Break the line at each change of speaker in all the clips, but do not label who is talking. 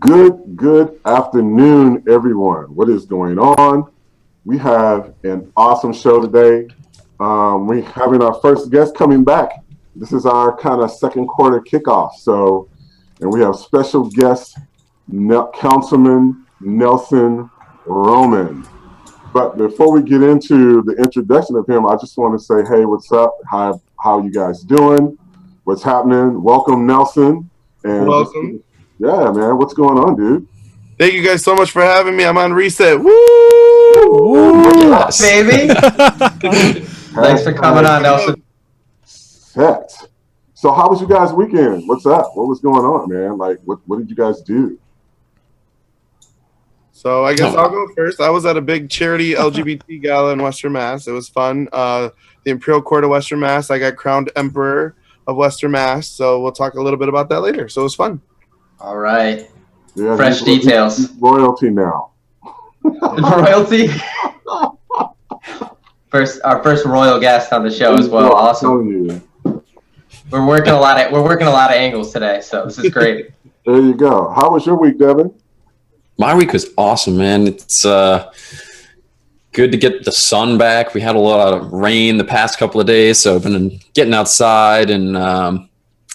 Good afternoon, everyone. What is going on? We have an awesome show today. We're having our first guest coming back. This is our kind of second quarter kickoff. And we have special guest, Councilman Nelson Roman. But before we get into the introduction of him, I just want to say, hey, what's up? How you guys doing? What's happening? Welcome, Nelson. And
welcome.
Yeah, man. What's going on, dude?
Thank you guys so much for having me. I'm on reset. Woo!
Yes, baby. Thanks for coming on, Nelson.
Set. So how was you guys' weekend? What's up? What was going on, man? Like, what did you guys do?
So I guess I'll go first. I was at a big charity LGBT gala in Western Mass. It was fun. The Imperial Court of Western Mass. I got crowned Emperor of Western Mass. So we'll talk a little bit about that later. So it was fun.
All right.
Yeah,
fresh details.
Royalty now.
Royalty? Our first royal guest on the show as well. Awesome. We're working a lot of angles today, so this is great.
There you go. How was your week, Devin?
My week was awesome, man. It's good to get the sun back. We had a lot of rain the past couple of days, so I've been getting outside and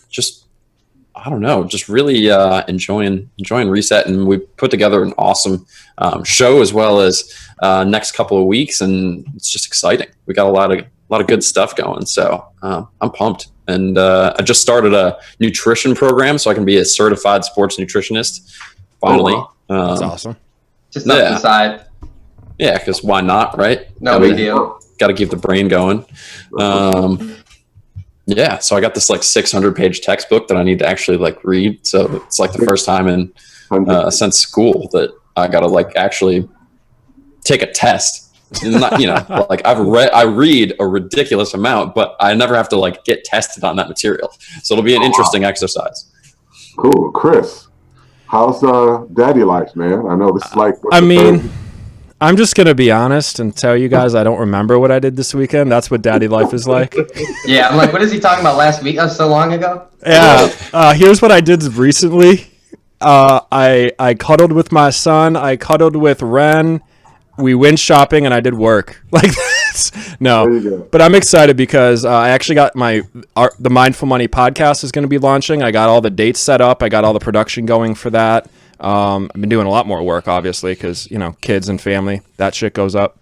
just really enjoying Reset. And we put together an awesome show as well as next couple of weeks, and it's just exciting. We got a lot of good stuff going, so I'm pumped. And I just started a nutrition program, so I can be a certified sports nutritionist. Finally,
that's awesome.
Just up the side.
Yeah, because why not, right?
No big deal.
Got to keep the brain going. Yeah, so I got this 600-page textbook that I need to actually read. So it's the first time in since school that I got to actually take a test. Not, I read a ridiculous amount, but I never have to get tested on that material. So it'll be an interesting exercise.
Cool, Chris. How's daddy life, man? I know this is
I'm just going to be honest and tell you guys I don't remember what I did this weekend. That's what daddy life is like.
Yeah, I'm what is he talking about last week? That was so long ago.
Yeah. Here's what I did recently. I cuddled with my son. I cuddled with Ren. We went shopping and I did work. No. But I'm excited because I actually got the Mindful Money podcast is going to be launching. I got all the dates set up. I got all the production going for that. I've been doing a lot more work, obviously, because kids and family, that shit goes up.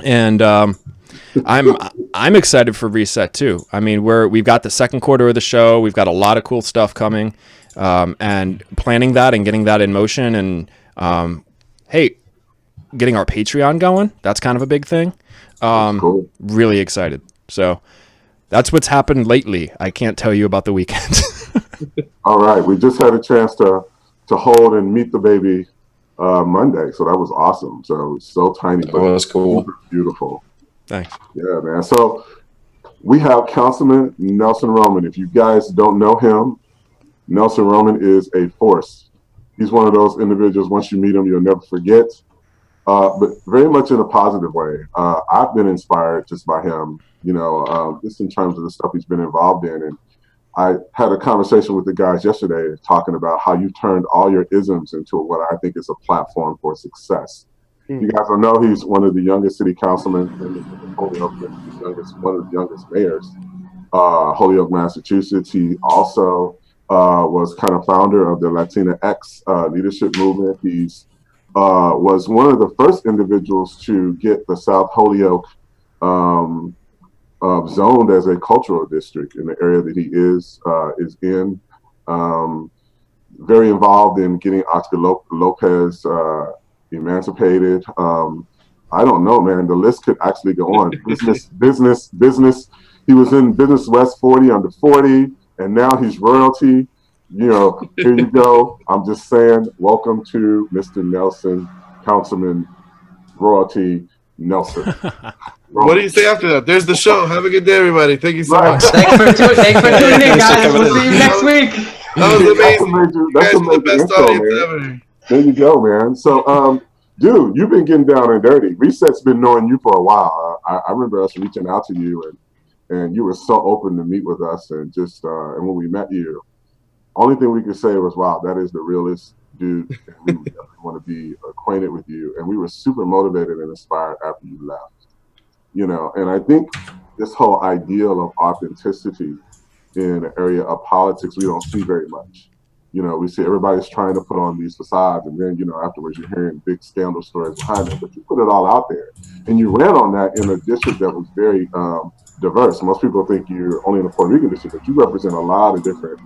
And I'm excited for Reset too. I mean, we've got the second quarter of the show. We've got a lot of cool stuff coming, and planning that and getting that in motion. And getting our Patreon going. That's kind of a big thing.
Cool.
Really excited. So that's what's happened lately. I can't tell you about the weekend.
All right, we just had a chance to hold and meet the baby Monday, so that was awesome. So it's so tiny, but
that's cool,
beautiful.
Thanks.
Yeah, man. So we have Councilman Nelson Roman. If you guys don't know him, Nelson Roman is a force. He's one of those individuals. Once you meet him, you'll never forget. But very much in a positive way. I've been inspired just by him. Just in terms of the stuff he's been involved in. And I had a conversation with the guys yesterday talking about how you turned all your isms into what I think is a platform for success. You guys will know he's one of the youngest city councilmen in Holyoke, one of the youngest mayors, Holyoke, Massachusetts. He also was kind of founder of the Latina X leadership movement. He's was one of the first individuals to get the South Holyoke zoned as a cultural district in the area that he is in. Very involved in getting Oscar Lopez emancipated. I don't know, man. The list could actually go on. Business. He was in Business West 40 under 40, and now he's royalty. Here you go. I'm just saying, welcome to Mr. Nelson, Councilman Royalty Nelson.
What do you say after that? There's the show. Have a good day, everybody. Thank you so much.
Thanks for tuning in, guys. We'll see you next week.
That was amazing. That's the best audience ever.
There you go, man. So, dude, you've been getting down and dirty. Reset's been knowing you for a while. I remember us reaching out to you, and you were so open to meet with us, and just and when we met you, only thing we could say was, wow, that is the realest dude, we would definitely want to be acquainted with you. And we were super motivated and inspired after you left. And I think this whole ideal of authenticity in an area of politics we don't see very much. We see everybody's trying to put on these facades, and then afterwards you're hearing big scandal stories behind it. But you put it all out there, and you ran on that in a district that was very diverse. Most people think you're only in the Puerto Rican district, but you represent a lot of different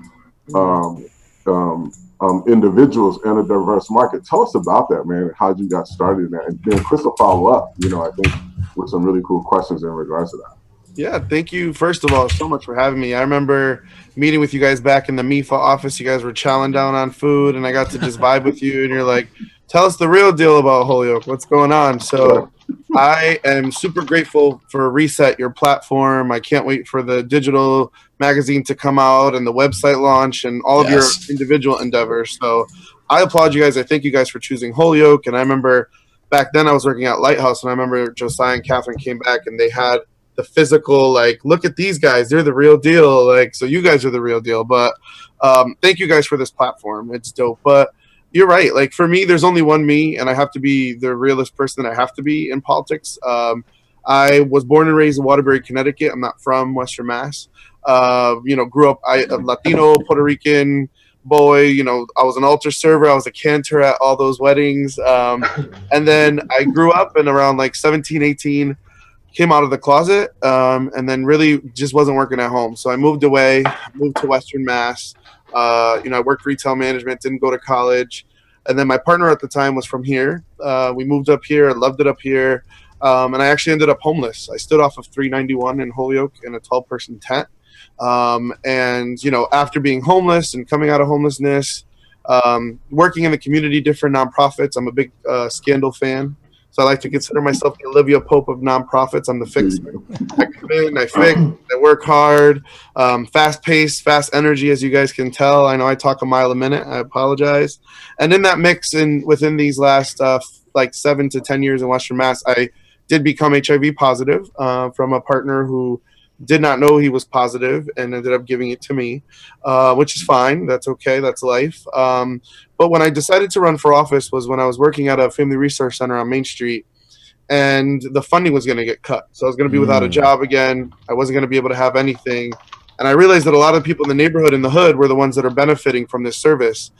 individuals in a diverse market. Tell us about that, man, and how you got started in that. And then Chris will follow up, I think, with some really cool questions in regards to that.
Yeah, thank you, first of all, so much for having me. I remember meeting with you guys back in the MIFA office. You guys were chowing down on food, and I got to just vibe with you, and you're like, tell us the real deal about Holyoke. What's going on? So I am super grateful for Reset, your platform. I can't wait for the digital magazine to come out and the website launch and all of your individual endeavors. So I applaud you guys. I thank you guys for choosing Holyoke. And I remember back then I was working at Lighthouse, and I remember Josiah and Catherine came back, and they had the physical, like, look at these guys, they're the real deal. Like, so you guys are the real deal. But thank you guys for this platform. It's dope. But you're right. Like, for me, there's only one me, and I have to be the realest person that I have to be in politics. I was born and raised in Waterbury, Connecticut. I'm not from Western Mass. Grew up a Latino, Puerto Rican boy. I was an altar server. I was a cantor at all those weddings. And then I grew up, and around like 17, 18, came out of the closet, and then really just wasn't working at home. So I moved away, moved to Western Mass. I worked retail management, didn't go to college. And then my partner at the time was from here. We moved up here, loved it up here. And I actually ended up homeless. I stood off of 391 in Holyoke in a 12-person tent. After being homeless and coming out of homelessness, working in the community, different nonprofits. I'm a big Scandal fan. So I like to consider myself the Olivia Pope of nonprofits. I'm the fixer. I come in, I fix, I work hard, fast-paced, fast energy, as you guys can tell. I know I talk a mile a minute. I apologize. And in that mix, within these last 7 to 10 years in Western Mass, I did become HIV positive from a partner who did not know he was positive and ended up giving it to me, which is fine. That's okay. That's life. But when I decided to run for office was when I was working at a family resource center on Main Street, and the funding was going to get cut. So I was going to be without a job again. I wasn't going to be able to have anything. And I realized that a lot of people in the neighborhood, in the hood, were the ones that are benefiting from this service.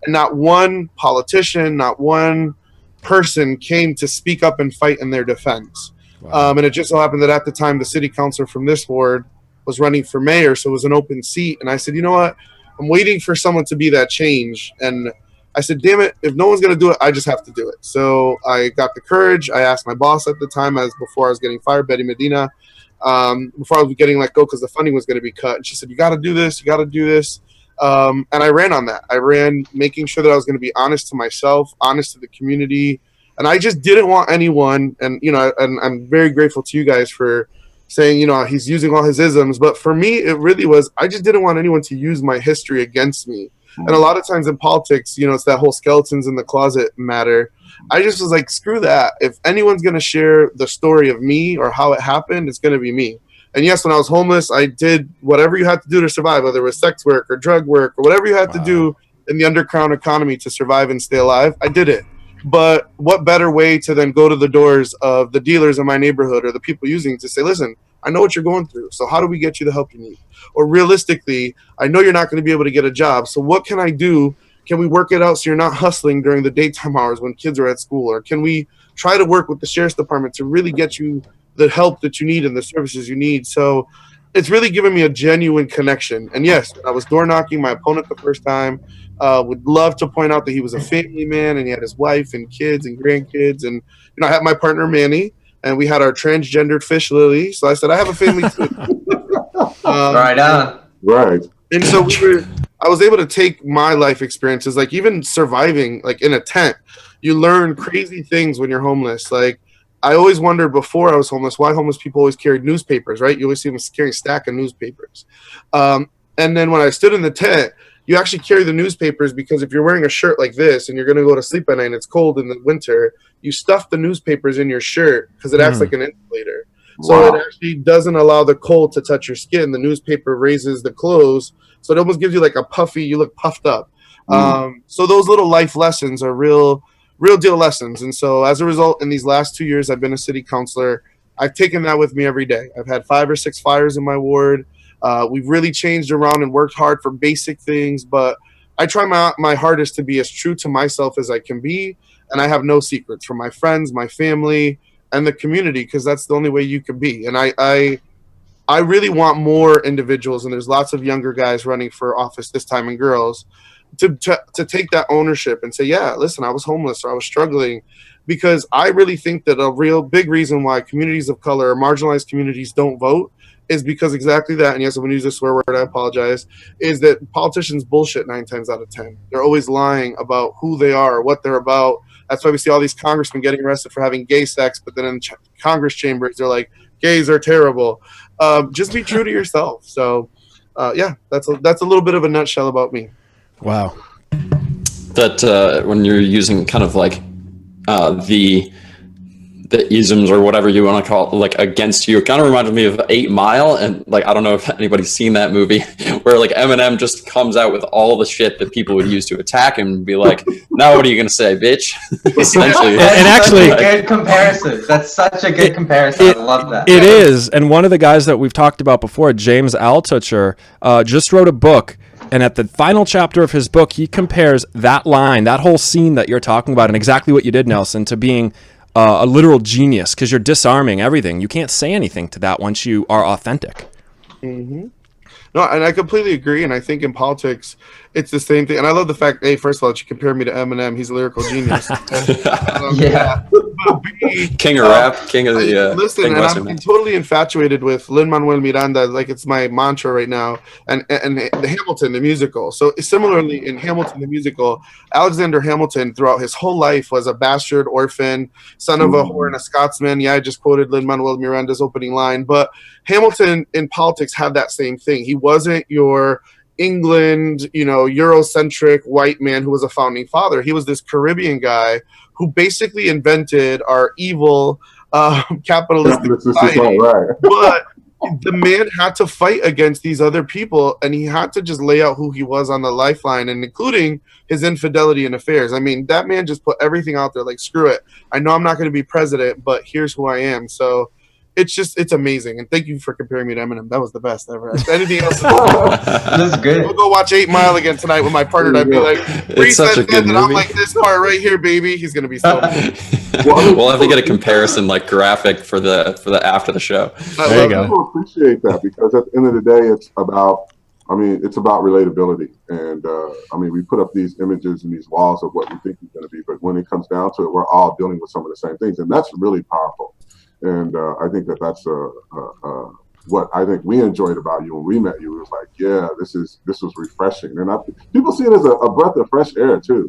And not one politician, not one person came to speak up and fight in their defense. Wow. And it just so happened that at the time, the city councilor from this ward was running for mayor, so it was an open seat. And I said, you know what? I'm waiting for someone to be that change. And I said, damn it, if no one's going to do it, I just have to do it. So I got the courage. I asked my boss at the time, before I was getting fired, Betty Medina, before I was getting let go because the funding was going to be cut. And she said, you got to do this. You got to do this. And I ran on that. I ran making sure that I was going to be honest to myself, honest to the community. And I just didn't want anyone. And, and I'm very grateful to you guys for saying, he's using all his isms. But for me, it really was, I just didn't want anyone to use my history against me. And a lot of times in politics, it's that whole skeletons in the closet matter. I just was like, screw that. If anyone's going to share the story of me or how it happened, it's going to be me. And yes, when I was homeless, I did whatever you had to do to survive, whether it was sex work or drug work or whatever you had to do in the underground economy to survive and stay alive. I did it. But what better way to then go to the doors of the dealers in my neighborhood or the people using to say, listen, I know what you're going through. So how do we get you the help you need? Or realistically, I know you're not going to be able to get a job. So what can I do? Can we work it out so you're not hustling during the daytime hours when kids are at school? Or can we try to work with the sheriff's department to really get you the help that you need and the services you need? So it's really given me a genuine connection. And yes, I was door knocking my opponent the first time. Would love to point out that he was a family man and he had his wife and kids and grandkids. And, I had my partner, Manny, and we had our transgendered fish, Lily. So I said, I have a family too.
Right on.
Right.
And so I was able to take my life experiences, like even surviving like in a tent. You learn crazy things when you're homeless. Like I always wondered before I was homeless, why homeless people always carried newspapers, right? You always see them carrying a stack of newspapers. And then when I stood in the tent, you actually carry the newspapers because if you're wearing a shirt like this and you're going to go to sleep at night and it's cold in the winter, you stuff the newspapers in your shirt because it acts like an insulator. So it actually doesn't allow the cold to touch your skin. The newspaper raises the clothes. So it almost gives you like a puffy, you look puffed up. So those little life lessons are real deal lessons. And so as a result, in these last 2 years, I've been a city councilor. I've taken that with me every day. I've had 5 or 6 fires in my ward. We've really changed around and worked hard for basic things, but I try my hardest to be as true to myself as I can be. And I have no secrets from my friends, my family, and the community, because that's the only way you can be. And I really want more individuals, and there's lots of younger guys running for office this time, and girls, to take that ownership and say, yeah, listen, I was homeless or I was struggling, because I really think that a real big reason why communities of color or marginalized communities don't vote is because exactly that. And yes, I'm going to use a swear word, I apologize, is that politicians bullshit 9 times out of 10. They're always lying about who they are, what they're about. That's why we see all these congressmen getting arrested for having gay sex, but then in Congress chambers, they're like, gays are terrible. Just be true to yourself. So, yeah, that's a little bit of a nutshell about me.
Wow.
That when you're using kind of like the isms or whatever you want to call it, like against you, it kind of reminded me of 8 Mile, and like I don't know if anybody's seen that movie where like Eminem just comes out with all the shit that people would use to attack him and be like, now what are you gonna say, bitch? Essentially.
And actually,
such a good comparison. That's such a good comparison. I love that.
It is. And one of the guys that we've talked about before, James Altucher, just wrote a book. And at the final chapter of his book, he compares that line, that whole scene that you're talking about, and exactly what you did, Nelson, to being a literal genius, because you're disarming everything. You can't say anything to that once you are authentic.
Mm-hmm. No, and I completely agree. And I think in politics, it's the same thing. And I love the fact, A, first of all, that you compare me to Eminem. He's a lyrical genius.
Yeah.
But B,
king of rap, king of the
listen,
king
and
Western.
I'm totally infatuated with Lin-Manuel Miranda. Like, it's my mantra right now. And the Hamilton, the musical. So similarly, in Hamilton, the musical, Alexander Hamilton, throughout his whole life, was a bastard orphan, son of a whore and a Scotsman. Yeah, I just quoted Lin-Manuel Miranda's opening line. But Hamilton in politics had that same thing. He wasn't your England, Eurocentric white man who was a founding father. He was this Caribbean guy who basically invented our evil capitalistic society. Right. But the man had to fight against these other people, and he had to just lay out who he was on the lifeline, and including his infidelity and affairs. I mean, that man just put everything out there, like, screw it. I know I'm not going to be president, but here's who I am. So it's amazing. And thank you for comparing me to Eminem. That was the best ever. Anything else?
That's good.
We'll go watch 8 Mile again tonight with my partner. I'd be like,
it's such a good movie.
I'm like, this part right here, baby. He's gonna be so.
We'll
have to get a comparison, like graphic for the after the show.
There you go.
People appreciate that, because at the end of the day, it's about relatability. And we put up these images and these walls of what we think it's going to be, but when it comes down to it, we're all dealing with some of the same things, and that's really powerful. And I think that's what I think we enjoyed about you when we met you. It was like, yeah, this was refreshing, and people see it as a breath of fresh air too.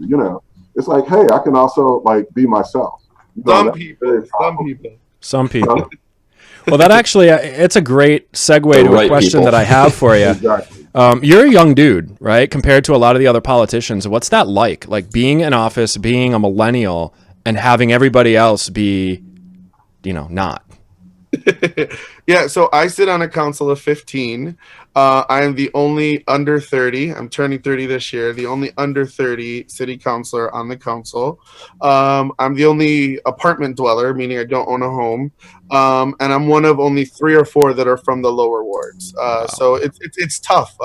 It's like, hey, I can also like be myself.
Some people.
Well, that actually, it's a great segue to a question that I have for you.
Exactly.
You're a young dude, right? Compared to a lot of the other politicians. What's that like? Like being in office, being a millennial, and having everybody else be, not.
Yeah, so I sit on a council of 15. I am the only under 30. I'm turning 30 this year. The only under 30 city councilor on the council. I'm the only apartment dweller, meaning I don't own a home. And I'm one of only 3 or 4 that are from the lower wards. So it's tough.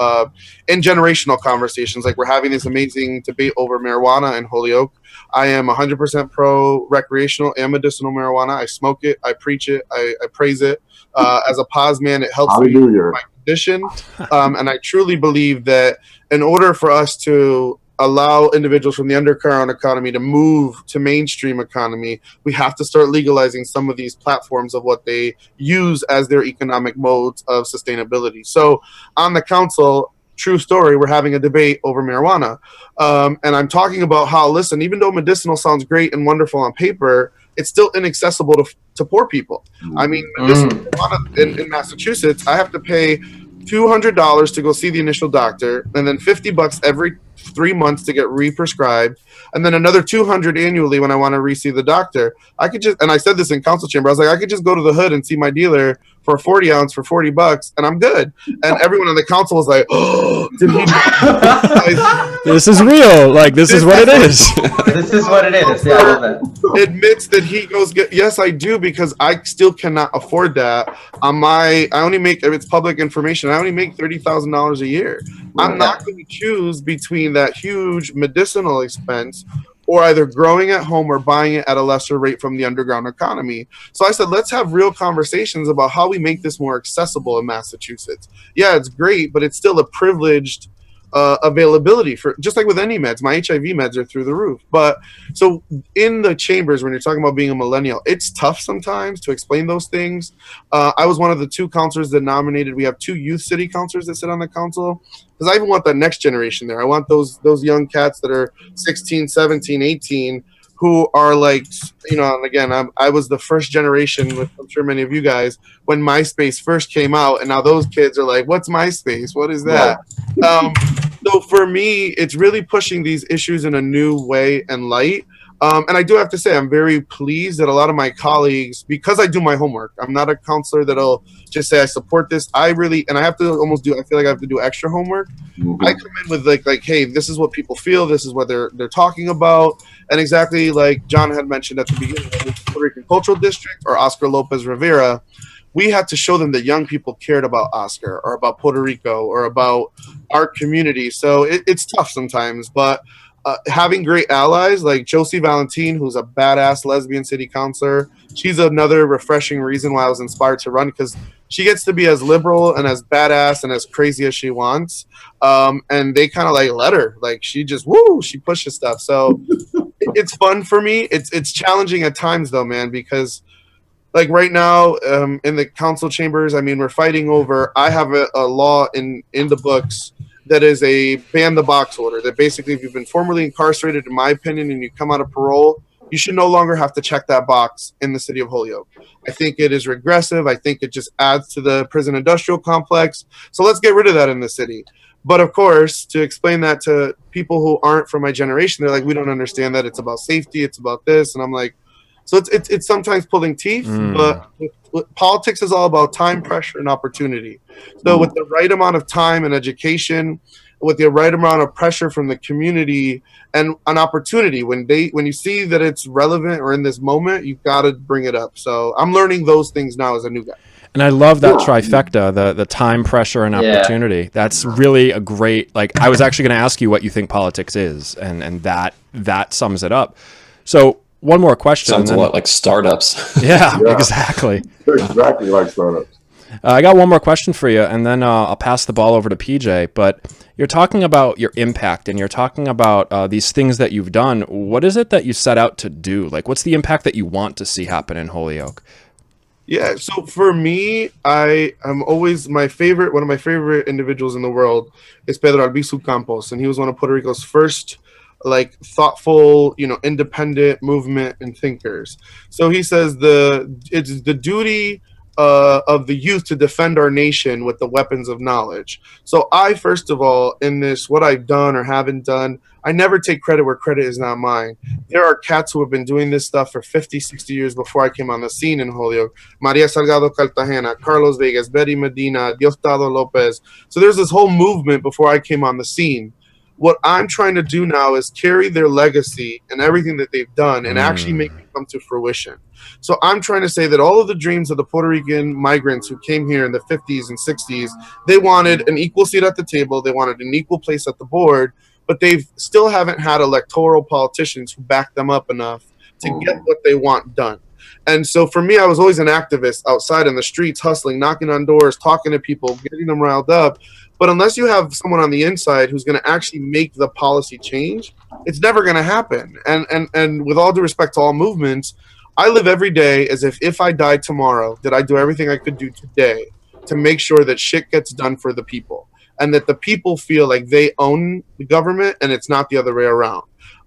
In generational conversations, like we're having this amazing debate over marijuana in Holyoke. I am 100% pro recreational and medicinal marijuana. I smoke it. I preach it. I praise it. As a pos man, it helps me with my condition. And I truly believe that in order for us to allow individuals from the underground economy to move to mainstream economy, we have to start legalizing some of these platforms of what they use as their economic modes of sustainability. So on the council, true story, we're having a debate over marijuana. And I'm talking about how, listen, even though medicinal sounds great and wonderful on paper, it's still inaccessible to poor people. I mean, marijuana in Massachusetts, I have to pay $200 to go see the initial doctor, and then $50 every 3 months to get re-prescribed, and then another $200 annually when I want to re-see the doctor. I could just, and I said this in council chamber, I was like, I could just go to the hood and see my dealer for a 40 ounce for $40 and I'm good. And everyone on the council was like, oh, did he
This is real. Like, this is what it is.
This is what it is. Yeah, I love that.
Admits that he goes, yes, I do, because I still cannot afford that. I only make, if it's public information, I only make $30,000 a year. I'm not going to choose between that huge medicinal expense or either growing at home or buying it at a lesser rate from the underground economy. So I said, let's have real conversations about how we make this more accessible in Massachusetts. Yeah, it's great, but it's still a privileged availability for, just like with any meds. My HIV meds are through the roof. But so in the chambers, when you're talking about being a millennial, it's tough sometimes to explain those things. I was one of the 2 counselors that nominated. We have 2 youth city counselors that sit on the council, because I even want that next generation there. I want those young cats that are 16, 17, 18, who are like, you know, and again, I was the first generation, with I'm sure many of you guys, when MySpace first came out, and now those kids are like, what's MySpace? What is that? So for me, it's really pushing these issues in a new way and light. And I do have to say, I'm very pleased that a lot of my colleagues, because I do my homework, I'm not a counselor that'll just say I support this. I really, and I have to almost do, I feel like I have to do extra homework. Mm-hmm. I come in with like, hey, this is what people feel. This is what they're talking about. And exactly like John had mentioned at the beginning, the Puerto Rican Cultural District or Oscar Lopez Rivera, we had to show them that young people cared about Oscar or about Puerto Rico or about our community. So it's tough sometimes, but having great allies like Josie Valentin, who's a badass lesbian city councilor, she's another refreshing reason why I was inspired to run, because she gets to be as liberal and as badass and as crazy as she wants. And they kind of like let her, like she just, she pushes stuff. So it's fun for me. It's challenging at times though, man, because like right now in the council chambers, I mean, we're fighting over, I have a law in the books that is a ban the box order, that basically if you've been formerly incarcerated, in my opinion, and you come out of parole, you should no longer have to check that box in the city of Holyoke. I think it is regressive. I think it just adds to the prison industrial complex. So let's get rid of that in the city. But of course, to explain that to people who aren't from my generation, they're like, we don't understand that. It's about safety. It's about this. And I'm like, so it's sometimes pulling teeth, but politics is all about time, pressure, and opportunity. So with the right amount of time and education, with the right amount of pressure from the community and an opportunity, when you see that it's relevant or in this moment, you've got to bring it up. So I'm learning those things now as a new guy. And
I love that trifecta, the time, pressure, and opportunity. That's really a great, like, I was actually going to ask you what you think politics is, and that sums it up. So one more question.
Sounds a lot like startups.
Yeah, exactly.
Exactly like startups.
I got one more question for you, and then I'll pass the ball over to PJ. But you're talking about your impact, and you're talking about these things that you've done. What is it that you set out to do? Like, what's the impact that you want to see happen in Holyoke?
Yeah, so for me, I'm always one of my favorite individuals in the world is Pedro Albizu Campos, and he was one of Puerto Rico's first like thoughtful, independent movement and thinkers. So he says it's the duty of the youth to defend our nation with the weapons of knowledge. So I, first of all, in this, what I've done or haven't done, I never take credit where credit is not mine. There are cats who have been doing this stuff for 50, 60 years before I came on the scene in Holyoke. Maria Salgado Cartagena, Carlos Vegas, Betty Medina, Diosdado Lopez. So there's this whole movement before I came on the scene. What I'm trying to do now is carry their legacy and everything that they've done and actually make it come to fruition. So I'm trying to say that all of the dreams of the Puerto Rican migrants who came here in the 50s and 60s, they wanted an equal seat at the table, they wanted an equal place at the board, but they still haven't had electoral politicians who back them up enough to get what they want done. And so for me, I was always an activist outside in the streets, hustling, knocking on doors, talking to people, getting them riled up. But unless you have someone on the inside who's going to actually make the policy change, it's never going to happen. And with all due respect to all movements, I live every day as if I died tomorrow, did I do everything I could do today to make sure that shit gets done for the people and that the people feel like they own the government and it's not the other way around.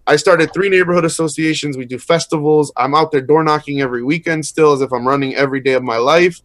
I started 3 neighborhood associations. We do festivals. I'm out there door knocking every weekend still as if I'm running every day of my life.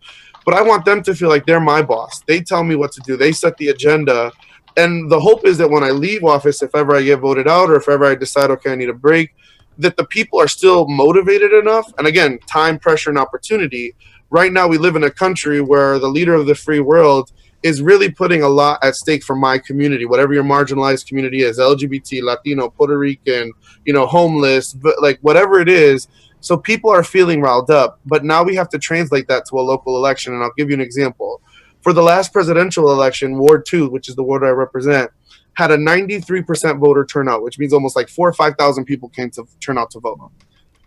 But I want them to feel like they're my boss. They tell me what to do. They set the agenda. And the hope is that when I leave office, if ever I get voted out or if ever I decide, okay, I need a break, that the people are still motivated enough. And again, time, pressure, and opportunity. Right now, we live in a country where the leader of the free world is really putting a lot at stake for my community, whatever your marginalized community is, LGBT, Latino, Puerto Rican, homeless, but like whatever it is. So people are feeling riled up, but now we have to translate that to a local election. And I'll give you an example. For the last presidential election, Ward 2, which is the ward I represent, had a 93% voter turnout, which means almost like 4,000 or 5,000 people came to turn out to vote.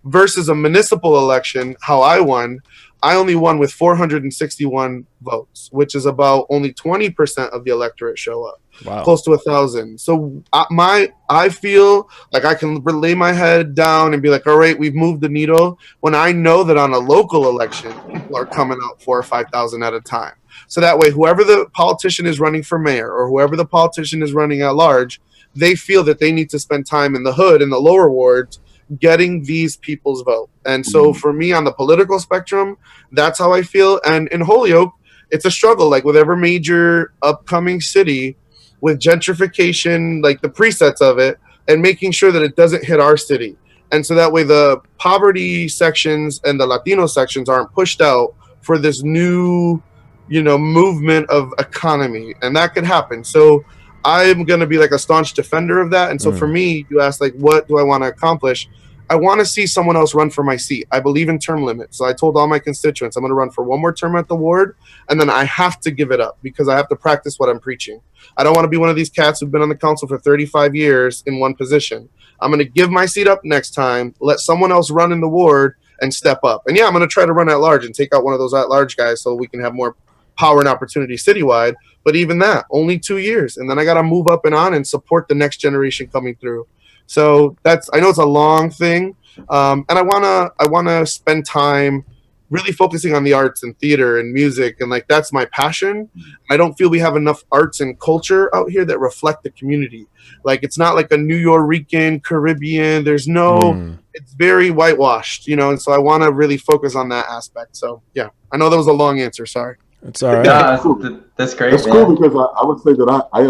Versus a municipal election, how I won, I only won with 461 votes, which is about only 20% of the electorate show up.
Wow.
Close to 1,000. So I feel like I can lay my head down and be like, all right, we've moved the needle, when I know that on a local election, people are coming out 4,000 or 5,000 at a time. So that way, whoever the politician is running for mayor or whoever the politician is running at large, they feel that they need to spend time in the hood, in the lower wards, getting these people's vote. And so for me on the political spectrum, that's how I feel. And in Holyoke, it's a struggle, like with every major upcoming city, with gentrification, like the presets of it, and making sure that it doesn't hit our city. And so that way the poverty sections and the Latino sections aren't pushed out for this new, movement of economy. And that could happen. So I'm going to be like a staunch defender of that. And so for me, you asked, like, what do I want to accomplish? I want to see someone else run for my seat. I believe in term limits. So I told all my constituents, I'm going to run for one more term at the ward, and then I have to give it up because I have to practice what I'm preaching. I don't want to be one of these cats who've been on the council for 35 years in one position. I'm going to give my seat up next time, let someone else run in the ward, and step up. And yeah, I'm going to try to run at large and take out one of those at large guys so we can have more power and opportunity citywide. But even that, only 2 years. And then I got to move up and on and support the next generation coming through. So I know it's a long thing. And I want to spend time really focusing on the arts and theater and music. And like, that's my passion. I don't feel we have enough arts and culture out here that reflect the community. Like, it's not like a New Yorican, Caribbean. There's it's very whitewashed, and so I want to really focus on that aspect. So yeah, I know that was a long answer. Sorry.
It's all right.
No, that's great.
That's cool because I would say that I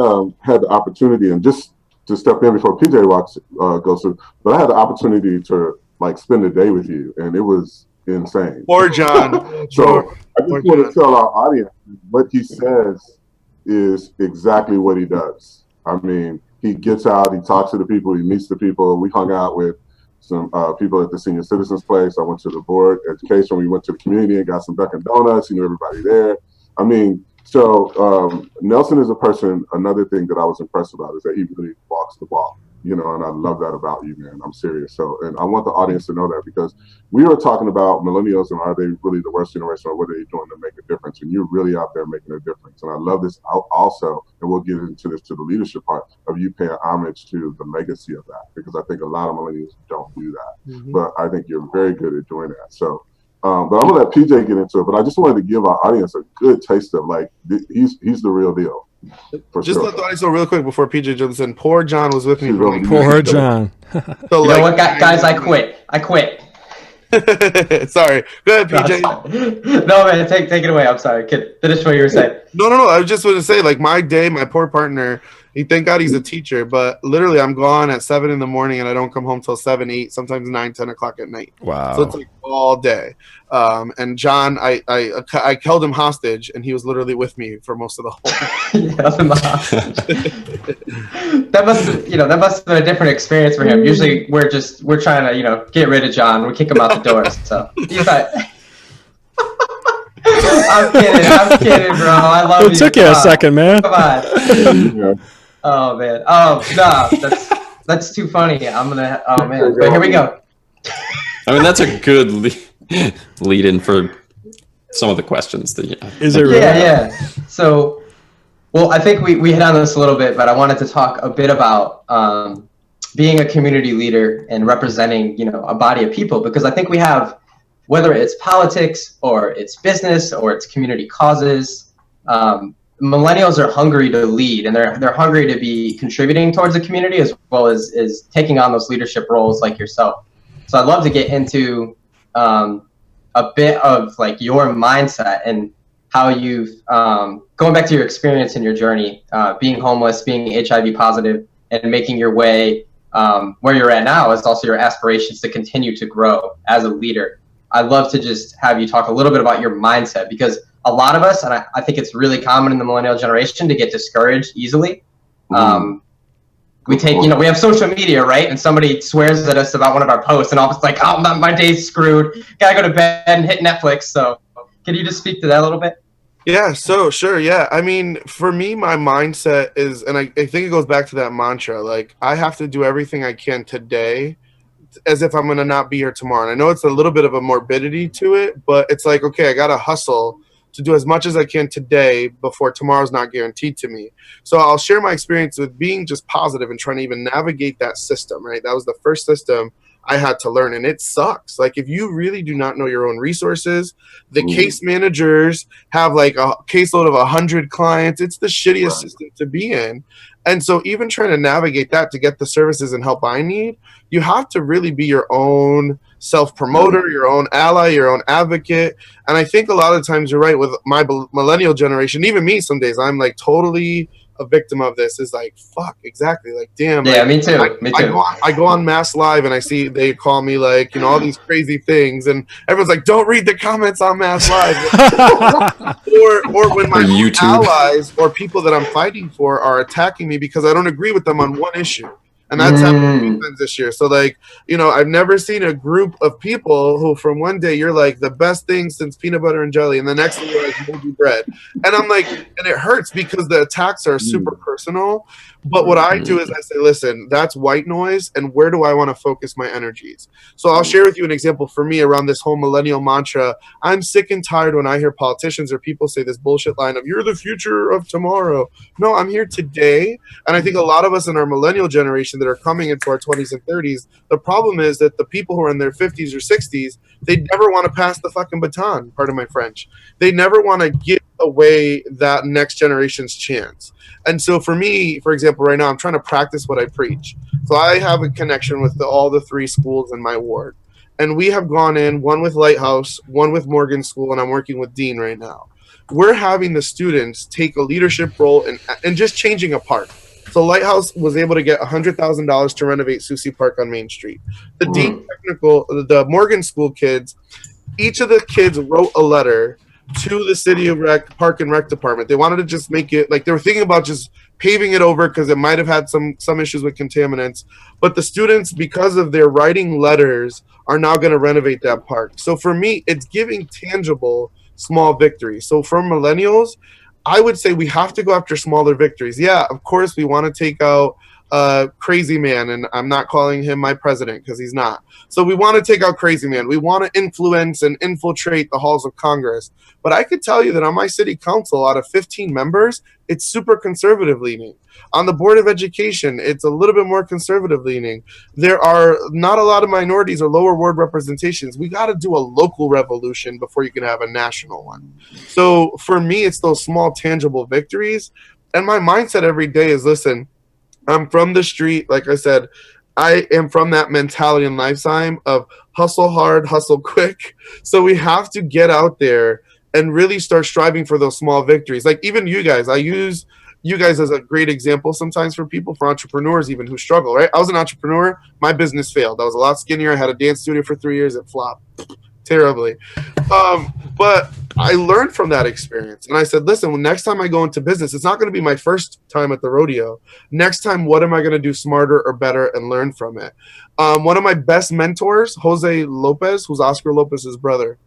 had the opportunity, and just to step in before PJ goes through, but I had the opportunity to like spend a day with you, and it was insane.
Poor John.
So I just want to tell our audience what he says is exactly what he does. I mean, he gets out, he talks to the people, he meets the people. We hung out with some people at the Senior Citizens Place. I went to the board education. We went to the community and got some Dunkin' Donuts. You knew everybody there. I mean, so Nelson is a person. Another thing that I was impressed about is that he really walks the walk. And I love that about you, man. I'm serious. So, and I want the audience to know that because we were talking about millennials and are they really the worst generation or what are they doing to make a difference? And you're really out there making a difference. And I love this also, and we'll get into this to the leadership part of you paying homage to the legacy of that because I think a lot of millennials don't do that. But I think you're very good at doing that. So, but I'm gonna let PJ get into it. But I just wanted to give our audience a good taste of like he's the real deal.
Just let the audience know real quick before PJ jumps in. Poor John was with me.
Poor John.
So, you know what, guys? I quit.
Sorry. Go ahead, PJ.
No, man, take it away. I'm sorry. Kid, finish what you were saying.
No. I was just going to say, like, my day, my poor partner, thank God he's a teacher, but literally I'm gone at 7 in the morning and I don't come home till 7, 8, sometimes 9, 10 o'clock at night.
Wow.
So it's like all day. And John, I held him hostage and he was literally with me for most of the whole
That must have been a different experience for him. Usually we're trying to, get rid of John. We kick him out the door. So I'm kidding, bro. I love you.
It took you a second, man.
Come on. Oh man. Oh no, that's too funny. Oh man. But here we go.
I mean, that's a good lead in for some of the questions that
Is it really?
Yeah. So, well, I think we hit on this a little bit, but I wanted to talk a bit about being a community leader and representing, a body of people, because I think we have, whether it's politics or it's business or it's community causes, millennials are hungry to lead and they're hungry to be contributing towards the community as well as taking on those leadership roles like yourself. So I'd love to get into a bit of like your mindset and how you've going back to your experience in your journey, being homeless, being HIV positive, and making your way where you're at now is also your aspirations to continue to grow as a leader. I'd love to just have you talk a little bit about your mindset, because a lot of us, and I think it's really common in the millennial generation to get discouraged easily. We take, we have social media, right? And somebody swears at us about one of our posts, and all of us like, oh, my day's screwed. Gotta go to bed and hit Netflix. So can you just speak to that a little bit?
Yeah, so sure. Yeah. I mean, for me, my mindset is, and I think it goes back to that mantra, like I have to do everything I can today as if I'm going to not be here tomorrow. And I know it's a little bit of a morbidity to it, but it's like, okay, I got to hustle to do as much as I can today before tomorrow's not guaranteed to me. So I'll share my experience with being just positive and trying to even navigate that system, right? That was the first system I had to learn, and it sucks. Like if you really do not know your own resources, the case managers have like a caseload of 100 clients. It's the shittiest system to be in. And so even trying to navigate that to get the services and help I need, you have to really be your own self-promoter, your own ally, your own advocate. And I think a lot of times you're right with my millennial generation, even me some days, I'm like totally a victim of this. Is like, fuck, exactly. Like, damn.
Yeah,
like,
me too.
I go on Mass Live and I see they call me like, all these crazy things. And everyone's like, don't read the comments on Mass Live. or when my allies or people that I'm fighting for are attacking me because I don't agree with them on one issue. And that's happened this year. So, like, I've never seen a group of people who from one day you're like the best thing since peanut butter and jelly, and the next day you're like moldy bread. And I'm like, and it hurts because the attacks are super personal. But what I do is I say, listen, that's white noise, and where do I want to focus my energies? So I'll share with you an example for me around this whole millennial mantra. I'm sick and tired when I hear politicians or people say this bullshit line of, you're the future of tomorrow. No, I'm here today. And I think a lot of us in our millennial generation that are coming into our 20s and 30s, the problem is that the people who are in their 50s or 60s, they never want to pass the fucking baton, pardon my French. They never want to give away that next generation's chance. And so for me, for example, right now, I'm trying to practice what I preach. So I have a connection with all the 3 schools in my ward. And we have gone in, one with Lighthouse, one with Morgan School, and I'm working with Dean right now. We're having the students take a leadership role in just changing a park. So Lighthouse was able to get $100,000 to renovate Susie Park on Main Street. The Dean Technical, the Morgan School kids, each of the kids wrote a letter to the city of Park and Rec department. They wanted to just make it, like they were thinking about just paving it over because it might have had some issues with contaminants. But the students, because of their writing letters, are now going to renovate that park. So for me, it's giving tangible small victories. So for millennials, I would say we have to go after smaller victories. Yeah, of course, we want to take out Crazy Man, and I'm not calling him my president because he's not. So we want to take out Crazy Man. We want to influence and infiltrate the halls of Congress. But I could tell you that on my city council, out of 15 members, it's super conservative leaning. On the Board of Education, it's a little bit more conservative leaning. There are not a lot of minorities or lower ward representations. We got to do a local revolution before you can have a national one. So for me, it's those small, tangible victories. And my mindset every day is, listen, I'm from the street. Like I said, I am from that mentality and lifetime of hustle hard, hustle quick. So we have to get out there and really start striving for those small victories. Like even you guys, I use you guys as a great example sometimes for people, for entrepreneurs even who struggle, right? I was an entrepreneur. My business failed. I was a lot skinnier. I had a dance studio for 3 years. It flopped terribly. But I learned from that experience. And I said, listen, when next time I go into business, it's not going to be my first time at the rodeo. Next time, what am I going to do smarter or better and learn from it? One of my best mentors, Jose Lopez, who's Oscar Lopez's brother,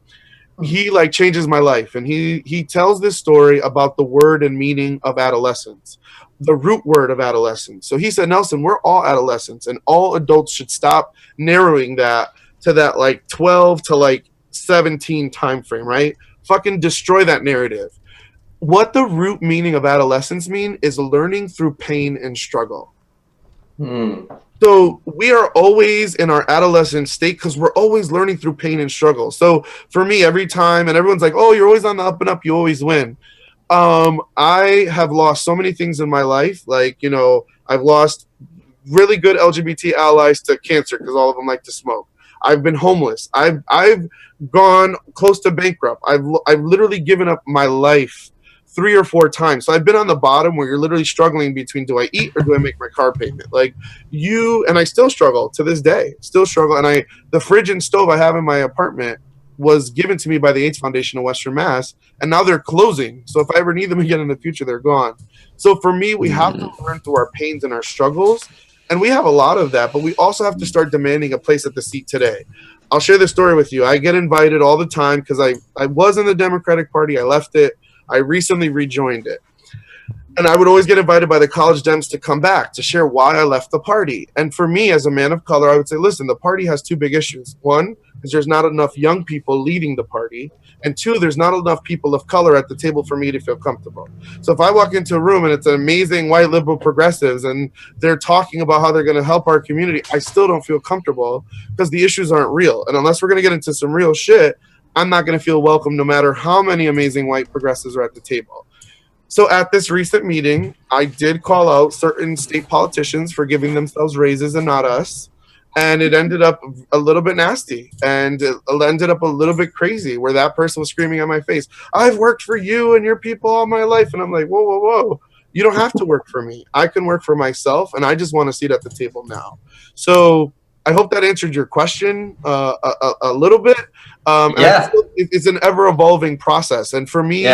he like changes my life. And he tells this story about the word and meaning of adolescence, the root word of adolescence. So he said, Nelson, we're all adolescents, and all adults should stop narrowing that to that like 12 to like 17 time frame, right? Fucking destroy that narrative. What the root meaning of adolescence mean is learning through pain and struggle. So we are always in our adolescent state because we're always learning through pain and struggle. So for me, every time, and everyone's like, oh, you're always on the up and up, you always win. I have lost so many things in my life. Like, you know, I've lost really good LGBT allies to cancer because all of them like to smoke. I've been homeless. I've gone close to bankrupt. I've literally given up my life 3 or 4 times. So I've been on the bottom where you're literally struggling between, do I eat or do I make my car payment? Like and I still struggle to this day. Still struggle. And the fridge and stove I have in my apartment was given to me by the AIDS Foundation of Western Mass, and now they're closing. So if I ever need them again in the future, they're gone. So for me, we have to learn through our pains and our struggles, and we have a lot of that, but we also have to start demanding a place at the seat today. I'll share this story with you. I get invited all the time because I was in the Democratic Party. I left it. I recently rejoined it. And I would always get invited by the college Dems to come back to share why I left the party. And for me, as a man of color, I would say, listen, the party has two big issues. One is there's not enough young people leading the party. And two, there's not enough people of color at the table for me to feel comfortable. So if I walk into a room and it's an amazing white liberal progressives and they're talking about how they're going to help our community, I still don't feel comfortable because the issues aren't real. And unless we're going to get into some real shit, I'm not going to feel welcome no matter how many amazing white progressives are at the table. So at this recent meeting, I did call out certain state politicians for giving themselves raises and not us. And it ended up a little bit nasty, and it ended up a little bit crazy where that person was screaming at my face, I've worked for you and your people all my life. And I'm like, whoa, whoa, whoa. You don't have to work for me. I can work for myself, and I just want a seat at the table now. So I hope that answered your question a little bit.
Yeah.
It's an ever-evolving process. And for me,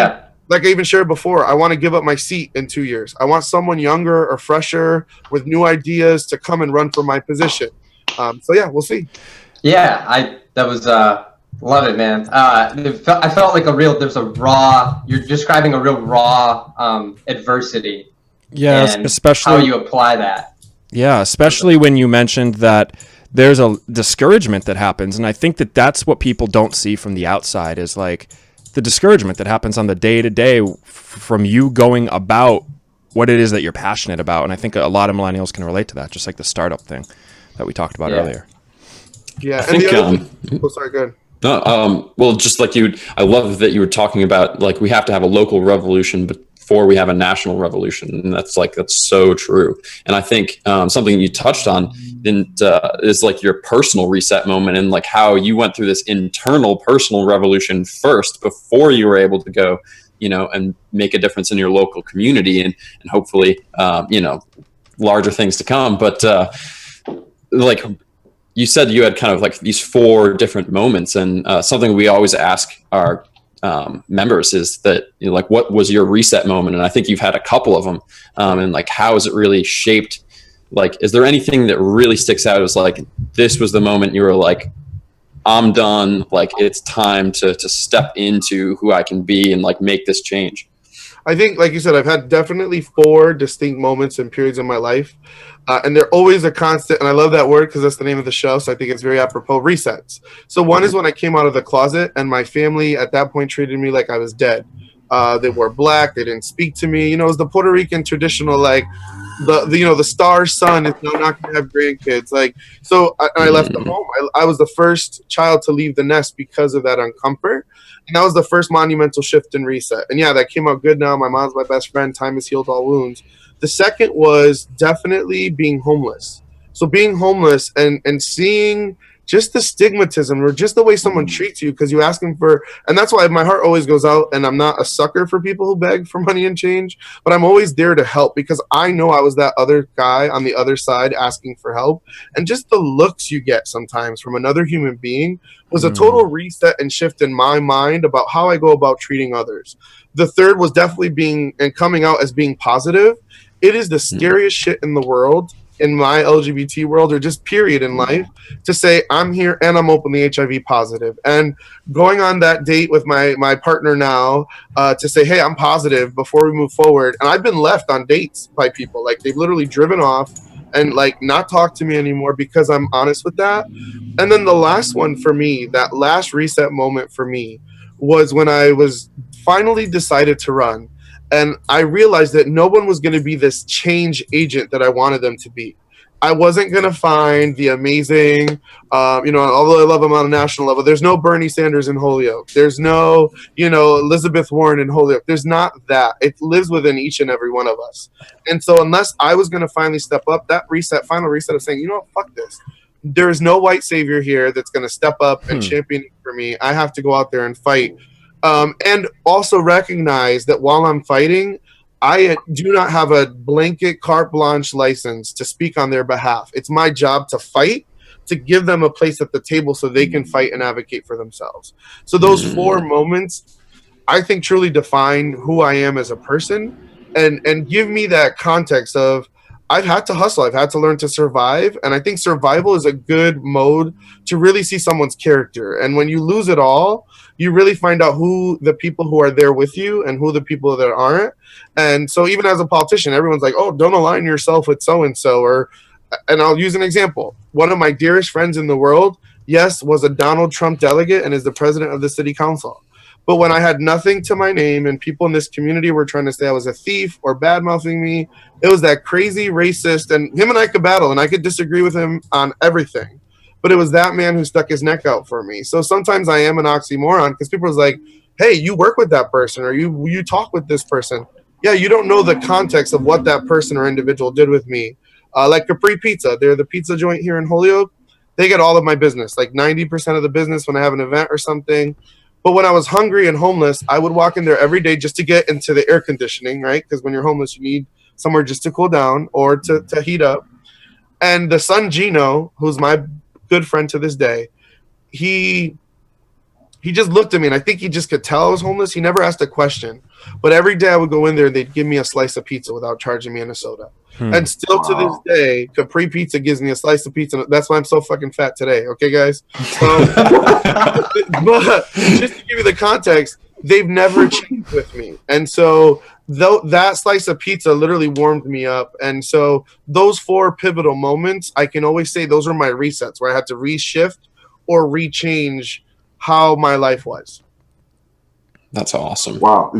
like I even shared before, I want to give up my seat in 2 years. I want someone younger or fresher with new ideas to come and run for my position. So yeah, we'll see.
Yeah, that was love it, man. I felt like you're describing a real raw adversity.
Yes, especially
how you apply that.
Yeah, especially when you mentioned that there's a discouragement that happens, and I think that that's what people don't see from the outside is like the discouragement that happens on the day-to-day from you going about what it is that you're passionate about. And I think a lot of millennials can relate to that, just like the startup thing that we talked about earlier.
Yeah,
I think,
sorry, go ahead.
No, well, just like I love that you were talking about, like, we have to have a local revolution before we have a national revolution. And that's so true. And I think something you touched on is like your personal reset moment and like how you went through this internal personal revolution first before you were able to go, and make a difference in your local community and hopefully, larger things to come. But like you said, you had kind of like these 4 different moments, and something we always ask our members is that, like, what was your reset moment? And I think you've had a couple of them, and like, how has it really shaped? Like, is there anything that really sticks out as like, this was the moment you were like, I'm done. Like, it's time to step into who I can be and like make this change?
I think, like you said, I've had definitely 4 distinct moments and periods in my life. And they're always a constant. And I love that word because that's the name of the show. So I think it's very apropos, resets. So one is when I came out of the closet and my family at that point treated me like I was dead. They wore black. They didn't speak to me. It was the Puerto Rican traditional, like, the star son is now not going to have grandkids. Like, so I left the home. I was the first child to leave the nest because of that uncomfort. And that was the first monumental shift and reset. And yeah, that came out good now. My mom's my best friend. Time has healed all wounds. The second was definitely being homeless. So being homeless and seeing just the stigmatism or just the way someone treats you because you ask them for, and that's why my heart always goes out, and I'm not a sucker for people who beg for money and change, but I'm always there to help because I know I was that other guy on the other side asking for help. And just the looks you get sometimes from another human being was a total reset and shift in my mind about how I go about treating others. The third was definitely being and coming out as being positive. It is the scariest shit in the world, in my LGBT world, or just period in life, to say I'm here and I'm openly HIV positive. And going on that date with my partner now to say, hey, I'm positive before we move forward. And I've been left on dates by people. Like, they've literally driven off and like not talk to me anymore because I'm honest with that. And then the last one for me, that last reset moment for me, was when I was finally decided to run. And I realized that no one was going to be this change agent that I wanted them to be. I wasn't going to find the amazing, although I love him on a national level, there's no Bernie Sanders in Holyoke. There's no, Elizabeth Warren in Holyoke. There's not that. It lives within each and every one of us. And so unless I was going to finally step up, that final reset of saying, fuck this. There is no white savior here that's going to step up and champion it for me. I have to go out there and fight. And also recognize that while I'm fighting, I do not have a blanket carte blanche license to speak on their behalf. It's my job to fight to give them a place at the table so they can fight and advocate for themselves. So those 4 moments, I think, truly define who I am as a person, and give me that context of I've had to hustle. I've had to learn to survive. And I think survival is a good mode to really see someone's character. And when you lose it all, you really find out who the people who are there with you and who the people that aren't. And so even as a politician, everyone's like, oh, don't align yourself with so-and-so. And I'll use an example. One of my dearest friends in the world, yes, was a Donald Trump delegate and is the president of the city council. But when I had nothing to my name and people in this community were trying to say I was a thief or bad-mouthing me, it was that crazy racist, and him and I could battle, and I could disagree with him on everything. But it was that man who stuck his neck out for me. So sometimes I am an oxymoron because people are like, hey, you work with that person or you talk with this person. Yeah, you don't know the context of what that person or individual did with me. Like Capri Pizza, they're the pizza joint here in Holyoke. They get all of my business, like 90% of the business when I have an event or something. But when I was hungry and homeless, I would walk in there every day just to get into the air conditioning, right? Because when you're homeless, you need somewhere just to cool down or to heat up. And the son, Gino, who's my good friend to this day, he just looked at me, and I think he just could tell I was homeless. He never asked a question. But every day I would go in there, they'd give me a slice of pizza without charging me a soda. And still to this day, Capri Pizza gives me a slice of pizza. That's why I'm so fucking fat today. Okay, guys? But just to give you the context, they've never changed with me. And so that slice of pizza literally warmed me up. And so those 4 pivotal moments, I can always say those are my resets where I had to reshift or rechange how my life was.
That's awesome.
Wow.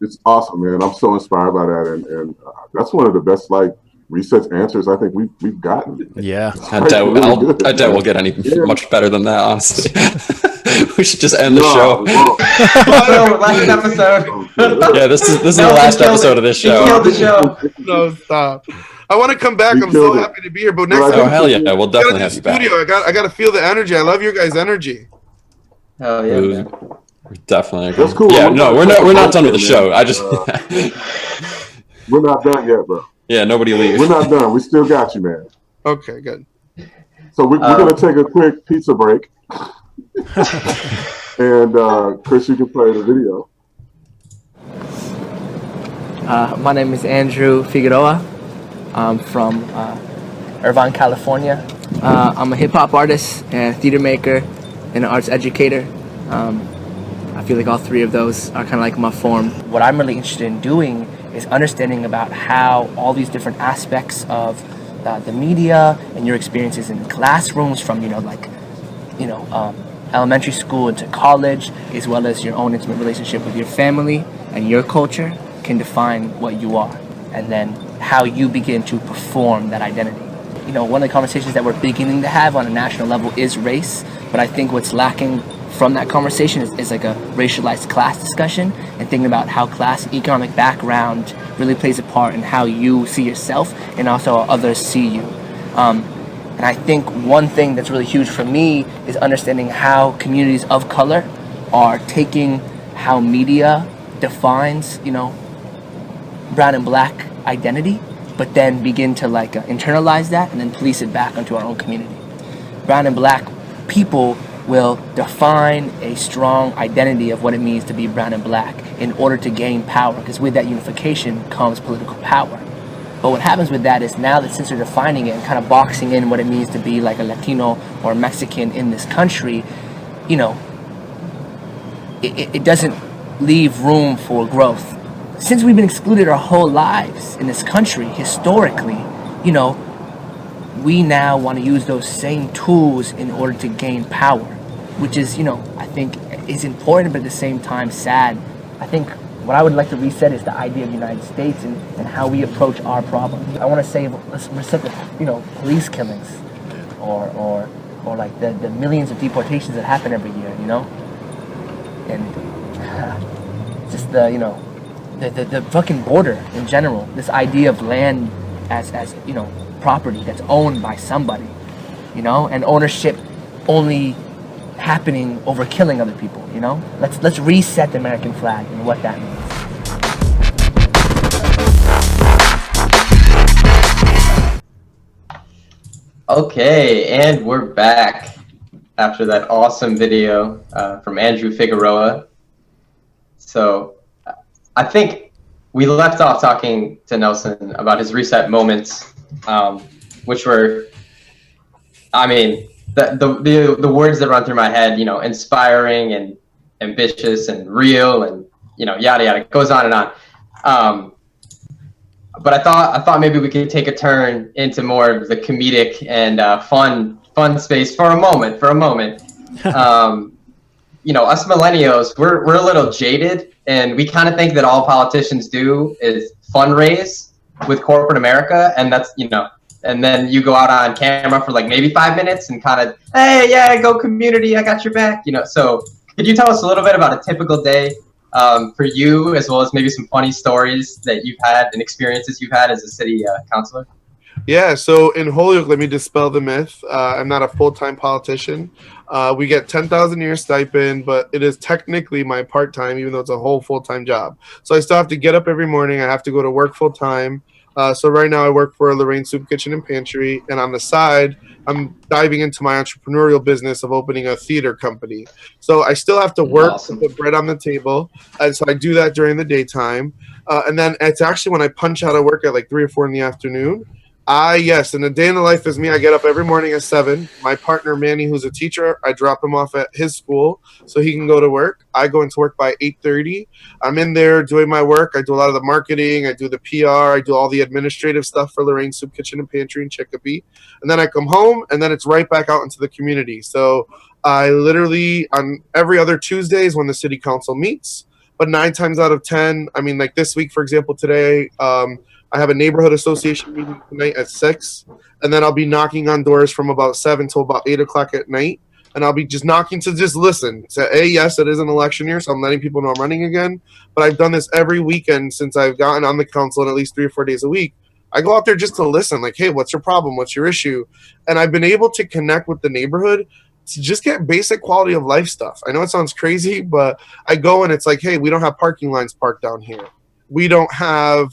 It's awesome, man. I'm so inspired by that. And that's one of the best, like, resets answers I think we've gotten.
Yeah.
I doubt we'll get any much better than that, honestly. We should just end the show.
Last episode.
Yeah, this is the last episode of this show.
Killed the show.
No, stop. I want to come back. I'm so happy to be here. But next
Oh,
time,
hell yeah. We'll definitely have you back.
I got to feel the energy. I love your guys' energy.
Oh, yeah, man.
We're definitely
That's cool.
Yeah, no, we're not done with the show. I just
we're not done yet, bro.
Yeah, nobody leaves.
We're not done. We still got you, man.
Okay, good.
So we're gonna take a quick pizza break. And Chris, you can play the video.
My name is Andrew Figueroa. I'm from Irvine, California. I'm a hip-hop artist and theater maker and an arts educator. I feel like all 3 of those are kind of like my form. What I'm really interested in doing is understanding about how all these different aspects of the media and your experiences in classrooms from, elementary school into college, as well as your own intimate relationship with your family and your culture can define what you are, and then how you begin to perform that identity. One of the conversations that we're beginning to have on a national level is race, but I think what's lacking from that conversation is like a racialized class discussion and thinking about how class and economic background really plays a part in how you see yourself and also how others see you. And I think one thing that's really huge for me is understanding how communities of color are taking how media defines, brown and black identity, but then begin to internalize that and then police it back onto our own community. Brown and black people will define a strong identity of what it means to be brown and black in order to gain power, because with that unification comes political power. But what happens with that is now that since they're defining it and kind of boxing in what it means to be like a Latino or a Mexican in this country, it doesn't leave room for growth. Since we've been excluded our whole lives in this country, historically, we now want to use those same tools in order to gain power, which is, I think is important, but at the same time sad. I think what I would like to reset is the idea of the United States and how we approach our problems. I want to say, let's reset the, police killings or like the millions of deportations that happen every year, and just the fucking border in general, this idea of land as property that's owned by somebody, and ownership only happening over killing other people, Let's reset the American flag and what that means.
Okay, and we're back after that awesome video from Andrew Figueroa. So I think we left off talking to Nelson about his reset moments, which were, I mean, the words that run through my head, you know, inspiring and ambitious and real and, you know, yada, yada, it goes on and on. But I thought maybe we could take a turn into more of the comedic and fun space for a moment. You know, us millennials, we're a little jaded, and we kind of think that all politicians do is fundraise with corporate America, and that's, you know, and then you go out on camera for like maybe 5 minutes and kind of, hey, yeah, go community, I got your back, you know. So could you tell us a little bit about a typical day for you, as well as maybe some funny stories that you've had and experiences you've had as a city councilor?
Yeah, so in Holyoke, let me dispel the myth. I'm not a full-time politician. We get $10,000 a year stipend, but it is technically my part-time, even though it's a whole full-time job. So I still have to get up every morning. I have to go to work full-time. So right now I work for Lorraine Soup Kitchen and Pantry, and on the side, I'm diving into my entrepreneurial business of opening a theater company. So I still have to work to put bread on the table, and so I do that during the daytime. And then it's actually when I punch out of work at like 3 or 4 in the afternoon. Yes, and a day in the life is me. I get up every morning at 7. My partner, Manny, who's a teacher, I drop him off at his school so he can go to work. I go into work by 8:30. I'm in there doing my work. I do a lot of the marketing. I do the PR. I do all the administrative stuff for Lorraine Soup Kitchen and Pantry in Chicopee. And then I come home, and then it's right back out into the community. So I literally, on every other Tuesdays when the city council meets, but 9 times out of 10, I mean, like this week, for example, today, I have a neighborhood association meeting tonight at 6, and then I'll be knocking on doors from about 7 till about 8 o'clock at night, and I'll be just knocking to just listen. To yes, it is an election year, so I'm letting people know I'm running again, but I've done this every weekend since I've gotten on the council, and at least 3 or 4 days a week. I go out there just to listen, like, hey, what's your problem? What's your issue? And I've been able to connect with the neighborhood to just get basic quality of life stuff. I know it sounds crazy, but I go and it's like, hey, we don't have parking lines parked down here. We don't have,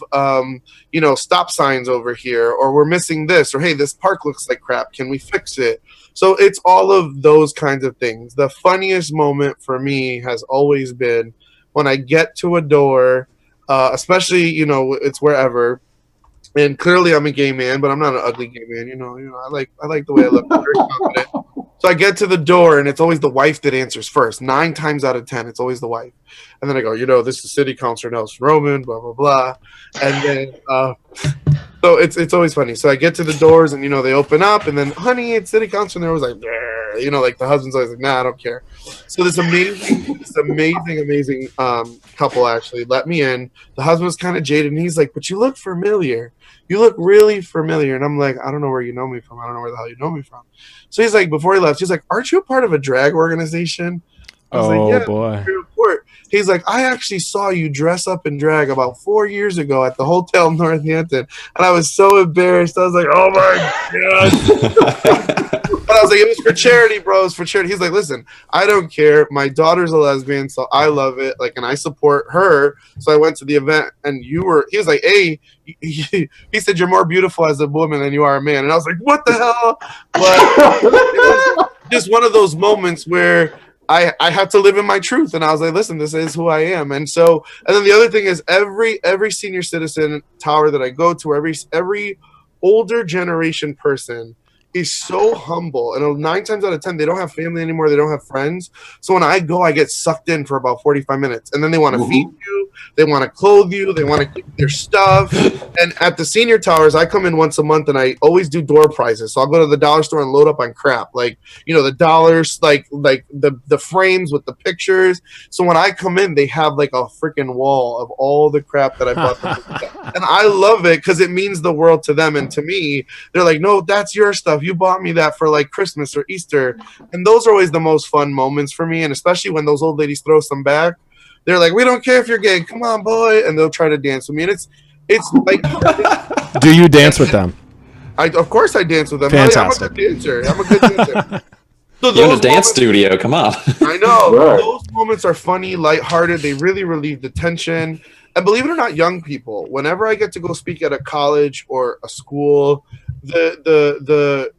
stop signs over here, or we're missing this, or hey, this park looks like crap. Can we fix it? So it's all of those kinds of things. The funniest moment for me has always been when I get to a door, especially, it's wherever. And clearly I'm a gay man, but I'm not an ugly gay man. I like the way I look. I'm very confident. So I get to the door, and it's always the wife that answers first. 9 times out of 10, it's always the wife. And then I go, this is City Councilor Nelson Roman, blah, blah, blah. And then, so it's always funny. So I get to the doors, and, they open up, and then, honey, it's City Councilor. And they're always like, like the husband's always like, nah, I don't care. So this amazing couple actually let me in. The husband was kind of jaded, and he's like, but you look familiar. You look really familiar. And I'm like, I don't know where you know me from. I don't know where the hell you know me from. So he's like, before he left, he's like, aren't you a part of a drag organization? I was like, yeah,
boy.
He's like, I actually saw you dress up in drag about 4 years ago at the Hotel Northampton. And I was so embarrassed. I was like, oh my God. But I was like, it was for charity, bro. It was for charity. He's like, listen, I don't care. My daughter's a lesbian, so I love it. Like, and I support her. So I went to the event, and he was like, hey, he said, you're more beautiful as a woman than you are a man. And I was like, what the hell? But it was just one of those moments where I had to live in my truth. And I was like, listen, this is who I am. And then the other thing is every senior citizen tower that I go to, every older generation person is so humble. And 9 times out of 10, they don't have family anymore. They don't have friends. So when I go, I get sucked in for about 45 minutes. And then they want to feed you. They want to clothe you. They want to give you their stuff. And at the senior towers, I come in once a month, and I always do door prizes. So I'll go to the dollar store and load up on crap. Like, the dollars, like the frames with the pictures. So when I come in, they have like a freaking wall of all the crap that I bought them. And I love it because it means the world to them. And to me, they're like, no, that's your stuff. You bought me that for like Christmas or Easter. And those are always the most fun moments for me. And especially when those old ladies throw some back, they're like, we don't care if you're gay. Come on, boy. And they'll try to dance with me. And it's like,
do you dance with them?
Of course I dance with them.
Fantastic.
I'm a good dancer. So
you're in a dance studio. Come on.
I know.
Right.
Those moments are funny, lighthearted. They really relieve the tension. And believe it or not, young people, whenever I get to go speak at a college or a school, the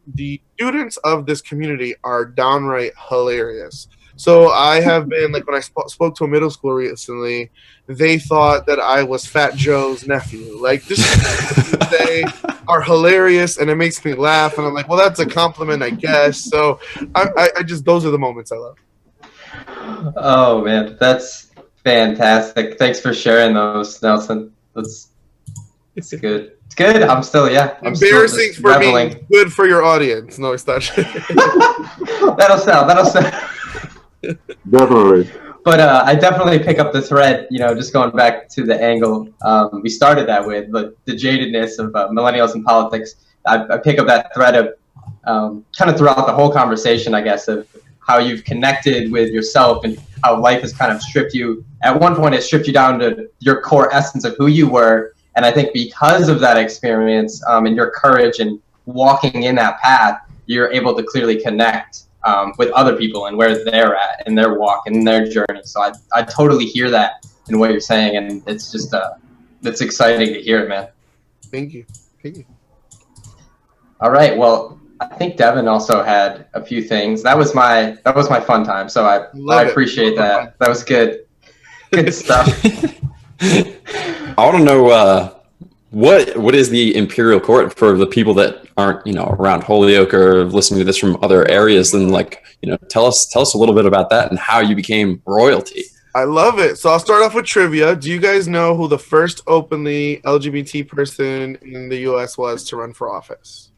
students of this community are downright hilarious. So I have been like, when I spoke to a middle school recently, they thought that I was Fat Joe's nephew. Like, this they are hilarious, and it makes me laugh. And I'm like, well, that's a compliment, I guess. So I just, those are the moments I love.
Oh man, that's fantastic. Thanks for sharing those, Nelson. It's good. It's good. I'm still
Embarrassing
still
for
reveling.
me, good for your audience. No, it's not.
That'll sell.
Definitely.
But I definitely pick up the thread, just going back to the angle we started that with, but the jadedness of millennials in politics. I pick up that thread of kind of throughout the whole conversation, I guess, of how you've connected with yourself and how life has kind of stripped you. At one point, it stripped you down to your core essence of who you were. And I think because of that experience and your courage and walking in that path, you're able to clearly connect with other people and where they're at in their walk and their journey. So I totally hear that in what you're saying. And it's just, it's exciting to hear it, man.
Thank you. Thank you.
All right. Well, I think Devin also had a few things. That was my fun time. So I appreciate that. That was good. Good stuff.
I want to know what is the Imperial Court for the people that aren't, around Holyoke or listening to this from other areas. Then, tell us a little bit about that and how you became royalty.
I love it. So I'll start off with trivia. Do you guys know who the first openly LGBT person in the U.S. was to run for office?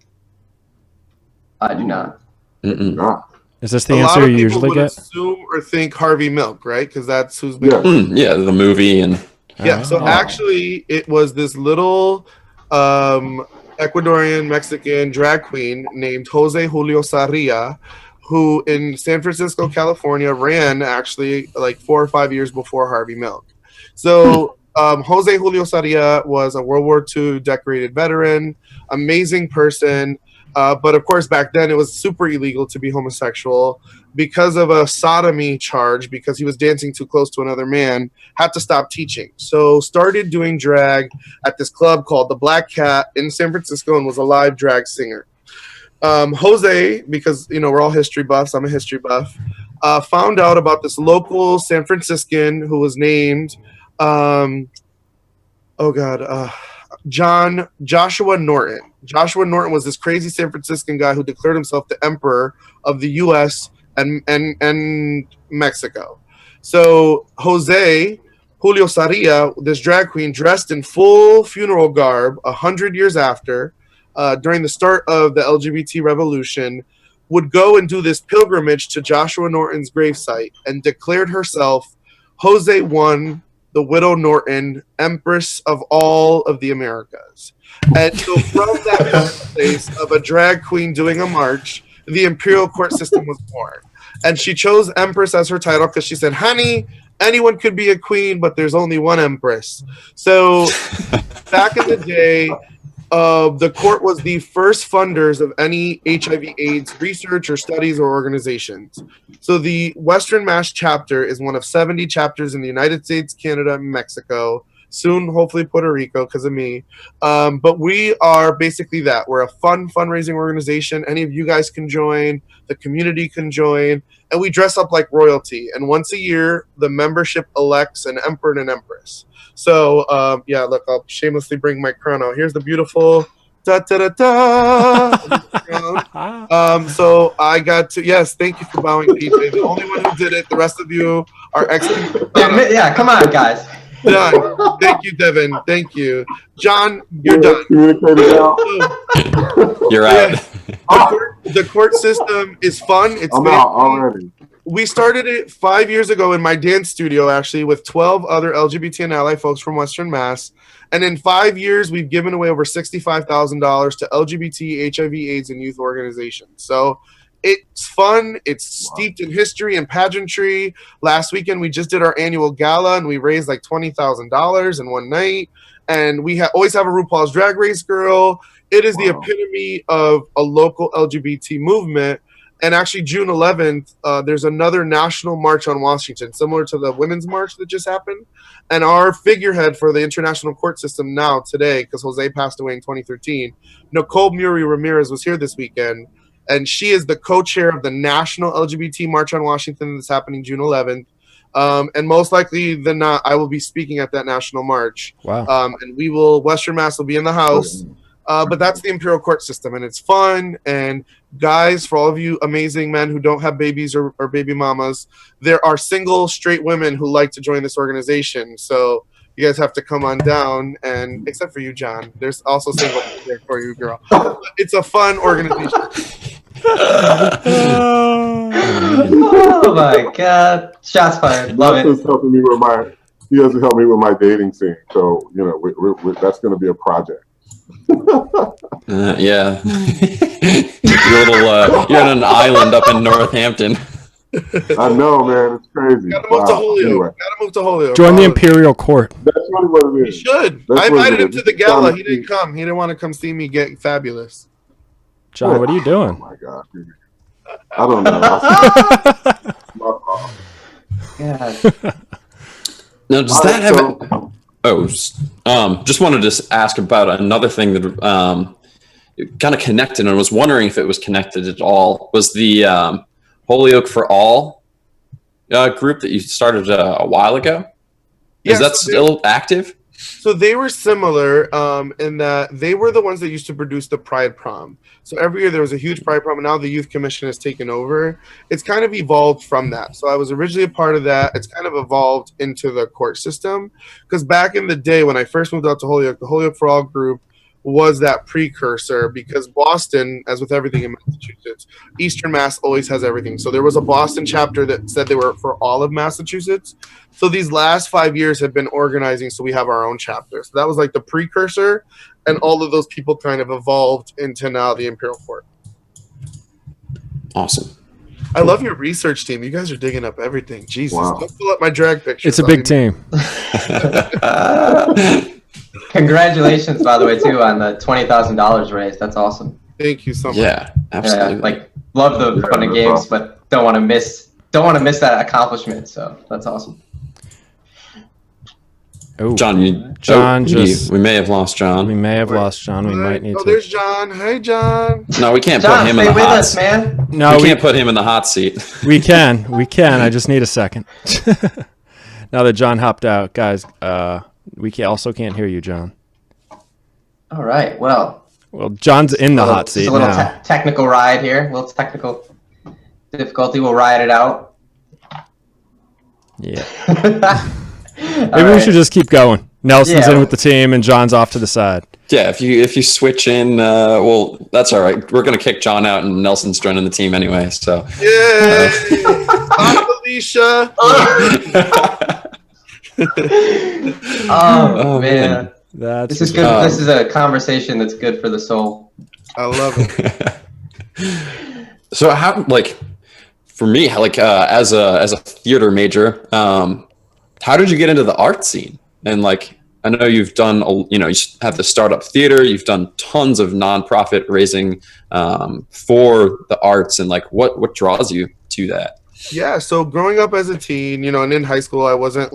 I do not.
Nah.
Is this the answer you usually get?
Assume or think Harvey Milk, right? Because that's who's been.
Yeah.
The movie and.
Yeah. So actually, it was this little Ecuadorian Mexican drag queen named Jose Julio Sarria, who in San Francisco, California, ran actually like 4 or 5 years before Harvey Milk. So Jose Julio Sarria was a World War II decorated veteran, amazing person. But of course, back then it was super illegal to be homosexual because of a sodomy charge, because he was dancing too close to another man, had to stop teaching. So started doing drag at this club called the Black Cat in San Francisco and was a live drag singer. Jose, because, we're all history buffs, I'm a history buff, found out about this local San Franciscan who was named, Joshua Norton. Joshua Norton was this crazy San Franciscan guy who declared himself the emperor of the U.S. and Mexico. So Jose Julio Sarria, this drag queen, dressed in full funeral garb 100 years after, during the start of the LGBT revolution, would go and do this pilgrimage to Joshua Norton's gravesite and declared herself Jose I, the widow Norton, Empress of all of the Americas. And so from that place of a drag queen doing a march, the imperial court system was born. And she chose Empress as her title because she said, honey, anyone could be a queen, but there's only one Empress. So back in the day, the court was the first funders of any HIV/AIDS research or studies or organizations. So the Western Mass chapter is one of 70 chapters in the United States, Canada, and Mexico. Soon, hopefully, Puerto Rico because of me. But we are basically that. We're a fundraising organization. Any of you guys can join. The community can join. And we dress up like royalty. And once a year, the membership elects an emperor and an empress. So, look, I'll shamelessly bring my crown out. Here's the beautiful da-da-da-da. So I got to, yes, thank you for bowing, PJ. The only one who did it. The rest of you are excellent.
Yeah, come on, guys.
Done. Thank you, Devin. Thank you. John, you're done.
You're out.
The court system is fun.
I'm out already.
We started it 5 years ago in my dance studio, actually, with 12 other LGBT and ally folks from Western Mass. And in 5 years, we've given away over $65,000 to LGBT, HIV/AIDS, and youth organizations. So it's fun. It's steeped in history and pageantry. Last weekend, we just did our annual gala, and we raised like $20,000 in one night. And we always have a RuPaul's Drag Race girl. It is the epitome of a local LGBT movement. And actually, June 11th, there's another national march on Washington, similar to the Women's March that just happened. And our figurehead for the international court system now, today, because Jose passed away in 2013, Nicole Muri Ramirez was here this weekend. And she is the co-chair of the National LGBT March on Washington that's happening June 11th. And most likely than not, I will be speaking at that national march.
Wow.
And Western Mass will be in the house. But that's the imperial court system, and it's fun. And guys, for all of you amazing men who don't have babies or baby mamas, there are single straight women who like to join this organization. So you guys have to come on down, and except for you, John, there's also single women there for you, girl. It's a fun organization.
Oh my God! Shots fired. Love it.
He has to help me with my dating scene. So that's going to be a project.
Yeah. You're on an island up in Northampton.
I know, man. It's crazy.
Gotta move to Holyoke.
Anyway.
Gotta move to Holyoke.
Join the Imperial Court.
That's really what it is.
He should. I invited him to the gala. He didn't come. He didn't want to come see me get fabulous.
John, what are you doing?
Oh my God. I don't know.
God.
Now, does that have? Just wanted to ask about another thing that kind of connected, and I was wondering if it was connected at all. Was the Holyoke for All group that you started a while ago? Is that still active?
So they were similar in that they were the ones that used to produce the Pride Prom. So every year there was a huge Pride Prom, and now the Youth Commission has taken over. It's kind of evolved from that. So I was originally a part of that. It's kind of evolved into the court system. Because back in the day when I first moved out to Holyoke, the Holyoke for All group was that precursor, because Boston, as with everything in Massachusetts, Eastern Mass always has everything. So there was a Boston chapter that said they were for all of Massachusetts. So these last 5 years have been organizing, so we have our own chapter. So that was like the precursor, and all of those people kind of evolved into now the Imperial Court.
Awesome.
I love your research team. You guys are digging up everything. Jesus.
Wow.
Don't pull up my drag pictures.
It's a big team.
Congratulations, by the way, too, on the $20,000 raised. That's awesome.
Thank you so much.
Yeah, absolutely.
Yeah, love the fun and games, but don't want to miss that accomplishment. So that's awesome.
Oh,
John,
we
may have lost John.
We may have lost John. We might need to.
There's John. Hey, John.
No, we can't
John,
put him
stay
in the
with
hot
us, man.
No,
we can't put him in the hot seat.
We can. I just need a second. Now that John hopped out, guys, we also can't hear you, John.
All right. Well,
John's in the hot seat
now. A little technical ride here. A little technical difficulty. We'll ride it out.
Yeah. Maybe we should just keep going. Nelson's in with the team, and John's off to the side.
Yeah, if you switch in, that's all right. We're gonna kick John out, and Nelson's joining the team anyway. So
yay! Bye, Felicia.
Oh man,
this
is good. This is a conversation that's good for the soul.
I love it.
So how, for me, as a theater major, how did you get into the art scene? And I know you've done, you have the startup theater, you've done tons of nonprofit raising for the arts, and what draws you to that?
Yeah, so growing up as a teen, and in high school, I wasn't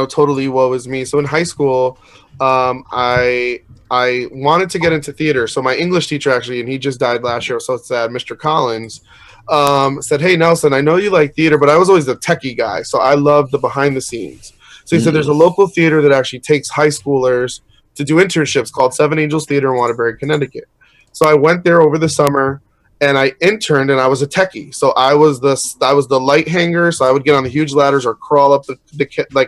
totally woe is me. So in high school, I wanted to get into theater. So my English teacher actually, and he just died last year, so sad, Mr. Collins, said, "Hey, Nelson, I know you like theater, but I was always the techie guy. So I love the behind the scenes." So he said, there's a local theater that actually takes high schoolers to do internships called Seven Angels Theater in Waterbury, Connecticut. So I went there over the summer, and I interned, and I was a techie. So I was the light hanger. So I would get on the huge ladders or crawl up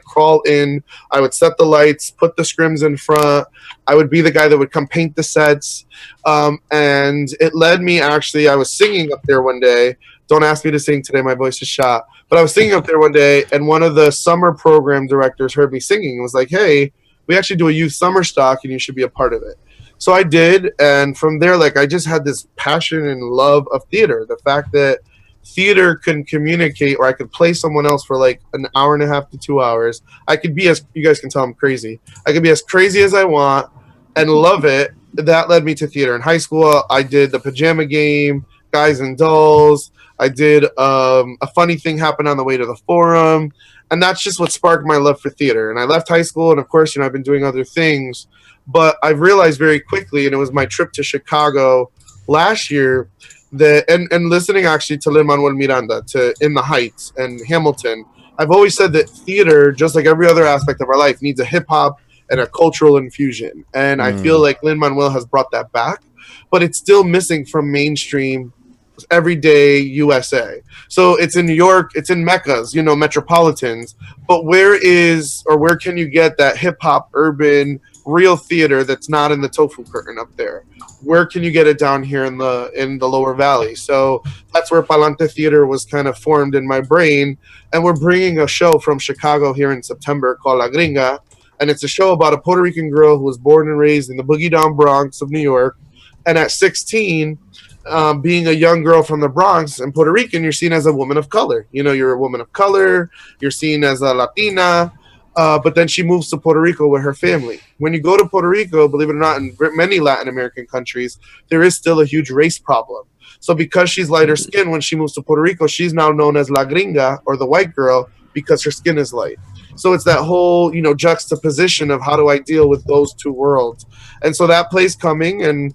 crawl in. I would set the lights, put the scrims in front. I would be the guy that would come paint the sets. And it led me, actually, I was singing up there one day. Don't ask me to sing today. My voice is shot. But I was singing up there one day, and one of the summer program directors heard me singing and was like, "Hey, we actually do a youth summer stock, and you should be a part of it." So I did, and from there, I just had this passion and love of theater. The fact that theater can communicate, or I could play someone else for an hour and a half to 2 hours. I could be, as you guys can tell, I'm crazy. I could be as crazy as I want and love it. That led me to theater. In high school, I did the Pajama Game, Guys and Dolls. I did a funny thing happened on the way to the Forum. And that's just what sparked my love for theater. And I left high school, and of course, I've been doing other things. But I've realized very quickly, and it was my trip to Chicago last year, that and listening actually to Lin-Manuel Miranda, to In the Heights and Hamilton, I've always said that theater, just like every other aspect of our life, needs a hip-hop and a cultural infusion. And I feel like Lin-Manuel has brought that back, but it's still missing from mainstream everyday USA. So it's in New York, it's in Meccas, metropolitans, but where can you get that hip hop, urban, real theater that's not in the tofu curtain up there? Where can you get it down here in the lower valley? So that's where Palante Theater was kind of formed in my brain, and we're bringing a show from Chicago here in September called La Gringa, and it's a show about a Puerto Rican girl who was born and raised in the boogie down Bronx of New York, and at 16, being a young girl from the Bronx and Puerto Rican, you're seen as a woman of color. You're a woman of color. You're seen as a Latina. But then she moves to Puerto Rico with her family. When you go to Puerto Rico, believe it or not, in many Latin American countries, there is still a huge race problem. So because she's lighter skinned, when she moves to Puerto Rico, she's now known as La Gringa, or the white girl, because her skin is light. So it's that whole, juxtaposition of how do I deal with those two worlds. And so that play's coming, and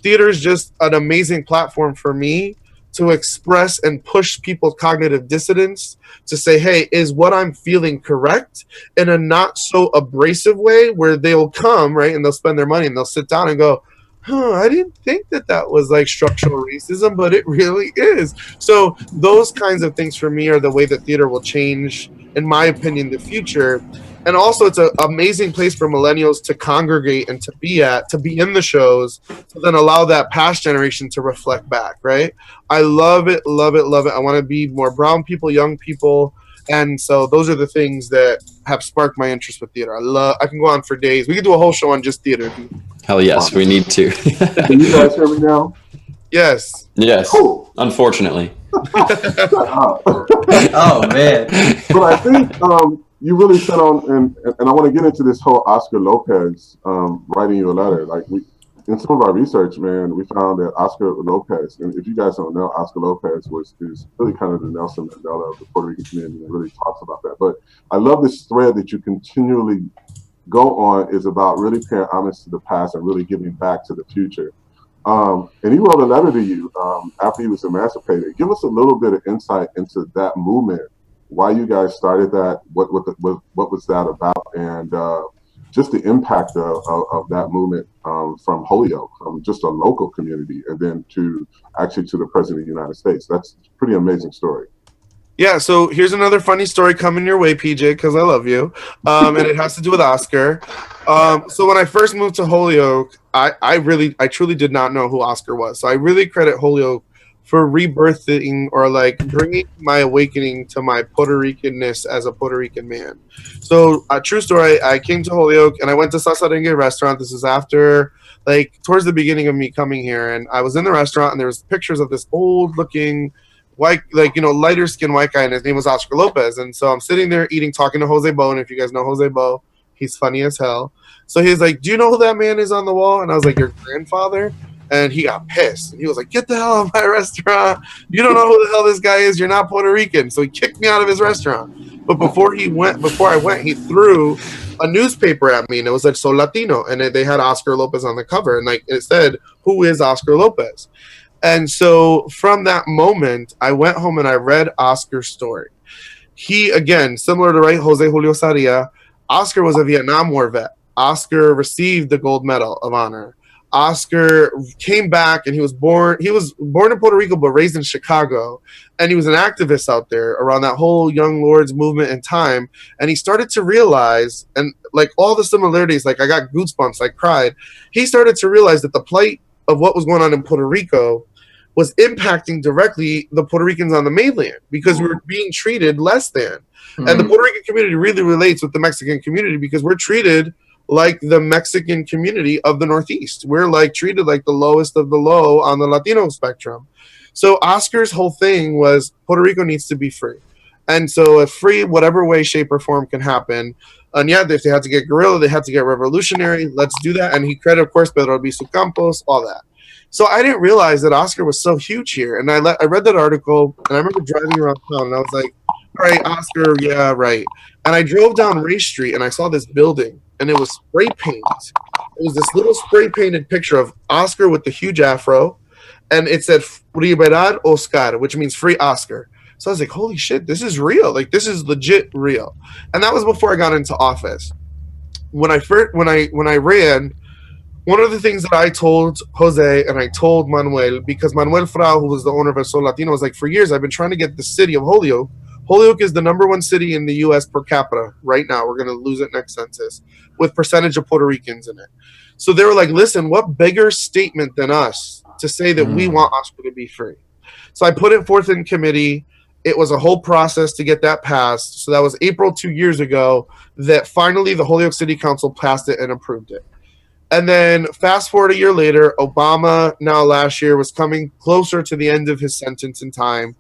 theater is just an amazing platform for me to express and push people's cognitive dissonance to say, hey, is what I'm feeling correct, in a not so abrasive way where they'll come, right, and they'll spend their money and they'll sit down and go, I didn't think that was like structural racism, but it really is. So those kinds of things for me are the way that theater will change, in my opinion, the future. And also, it's an amazing place for millennials to congregate and to be in the shows, to then allow that past generation to reflect back, right? I love it, love it, love it. I want to be more brown people, young people. And so those are the things that have sparked my interest with theater. I can go on for days. We could do a whole show on just theater.
Hell yes, we need to.
Can you guys hear me now?
Yes.
Yes.
Cool.
Unfortunately.
Oh, man.
But I think you really set on, and I want to get into this whole Oscar Lopez writing you a letter. Like, in some of our research, man, we found that Oscar Lopez, and if you guys don't know, Oscar Lopez is really kind of the Nelson Mandela of the Puerto Rican community, and really talks about that. But I love this thread that you continually go on, is about really paying homage to the past and really giving back to the future. And he wrote a letter to you after he was emancipated. Give us a little bit of insight into that movement, why you guys started that, what was that about, and just the impact of that movement from Holyoke, from just a local community, and then to the President of the United States. That's a pretty amazing story.
Yeah, so here's another funny story coming your way, PJ, because I love you. And it has to do with Oscar. So when I first moved to Holyoke, I truly did not know who Oscar was. So I really credit Holyoke for rebirthing, or like bringing my awakening to my Puerto Ricanness as a Puerto Rican man. So a true story, I came to Holyoke and I went to Sasarengue restaurant. This is after, like, towards the beginning of me coming here. And I was in the restaurant and there was pictures of this old looking white, like, lighter skinned white guy, and his name was Oscar Lopez. And so I'm sitting there eating, talking to Jose Bo. And if you guys know Jose Bo, he's funny as hell. So he's like, do you know who that man is on the wall? And I was like, your grandfather? And he got pissed. And he was like, get the hell out of my restaurant. You don't know who the hell this guy is. You're not Puerto Rican. So he kicked me out of his restaurant. But before I went, he threw a newspaper at me, and it was like, Soy Latino. And they had Oscar Lopez on the cover. And like it said, who is Oscar Lopez? And so from that moment, I went home and I read Oscar's story. He, again, similar to Jose Julio Saria, Oscar was a Vietnam War vet. Oscar received the gold medal of honor. Oscar came back, and he was born in Puerto Rico but raised in Chicago, and he was an activist out there around that whole Young Lords movement and time. And he started to realize, and like all the similarities, like I got goosebumps, I cried. He started to realize that the plight of what was going on in Puerto Rico was impacting directly the Puerto Ricans on the mainland, because we were being treated less than. And the Puerto Rican community really relates with the Mexican community, because we're treated like the Mexican community of the Northeast. We're like treated like the lowest of the low on the Latino spectrum. So Oscar's whole thing was Puerto Rico needs to be free. And so a free, whatever way, shape, or form can happen. And yeah, if they had to get guerrilla, they had to get revolutionary. Let's do that. And he credited, of course, Pedro Albizu Campos, all that. So I didn't realize that Oscar was so huge here. And I read that article, and I remember driving around town, and I was like, all right, Oscar, yeah, right. And I drove down Race Street, and I saw this building, and it was spray painted. It was this little spray painted picture of Oscar with the huge afro, and it said Liberad Oscar, which means free Oscar. So I was like, holy shit, this is real. Like, this is legit real. And that was before I got into office. When I ran, one of the things that I told Jose and I told Manuel, because Manuel Frau, who was the owner of El Sol Latino, was like, for years I've been trying to get the city of Holyoke. Holyoke is the #1 city in the U.S. per capita right now. We're going to lose it next census, with percentage of Puerto Ricans in it. So they were like, listen, what bigger statement than us to say that we want Oscar to be free? So I put it forth in committee. It was a whole process to get that passed. So that was April 2 years ago that finally the Holyoke City Council passed it and approved it. And then fast forward a year later, Obama now last year was coming closer to the end of his sentence in time.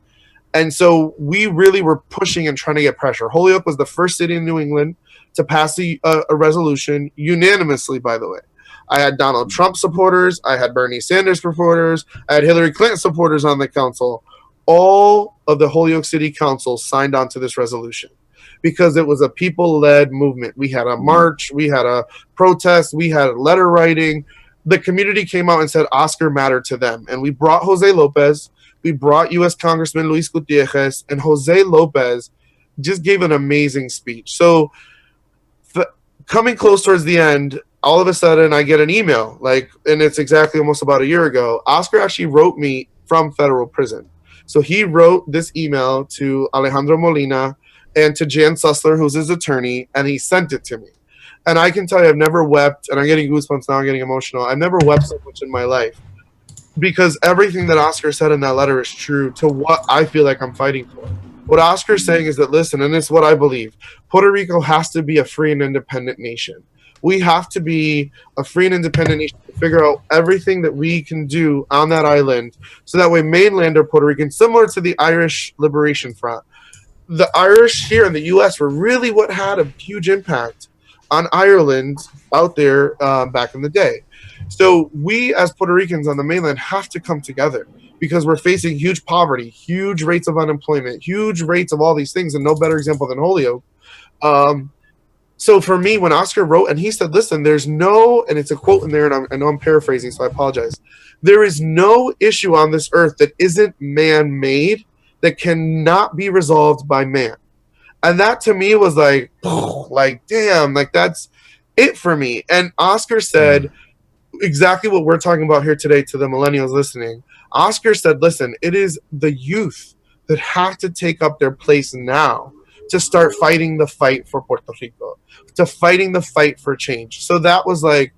And so we really were pushing and trying to get pressure. Holyoke was the first city in New England to pass a resolution unanimously, by the way. I had Donald Trump supporters. I had Bernie Sanders supporters. I had Hillary Clinton supporters on the council. All of the Holyoke City Council signed on to this resolution because it was a people-led movement. We had a march. We had a protest. We had letter writing. The community came out and said Oscar mattered to them. And we brought Jose Lopez. We brought U.S. Congressman Luis Gutierrez. And Jose Lopez just gave an amazing speech. So coming close towards the end, all of a sudden I get an email, and it's exactly almost about a year ago. Oscar actually wrote me from federal prison. So he wrote this email to Alejandro Molina and to Jan Sussler, who's his attorney, and he sent it to me. And I can tell you, I've never wept, and I'm getting goosebumps now, I'm getting emotional. I've never wept so much in my life because everything that Oscar said in that letter is true to what I feel like I'm fighting for. What Oscar's saying is that, listen, and it's what I believe, Puerto Rico has to be a free and independent nation. We have to be a free and independent nation to figure out everything that we can do on that island so that way mainlander Puerto Rican, similar to the Irish Liberation Front. The Irish here in the U.S. were really what had a huge impact on Ireland out there back in the day. So we as Puerto Ricans on the mainland have to come together because we're facing huge poverty, huge rates of unemployment, huge rates of all these things, and no better example than Holyoke. So for me, when Oscar wrote, and he said, listen, there's no, and it's a quote in there, and I know I'm paraphrasing, so I apologize. There is no issue on this earth that isn't man-made that cannot be resolved by man. And that to me was like damn, that's it for me. And Oscar said exactly what we're talking about here today to the millennials listening. Oscar said, listen, it is the youth that have to take up their place now to start fighting the fight for Puerto Rico, to fighting the fight for change. So that was like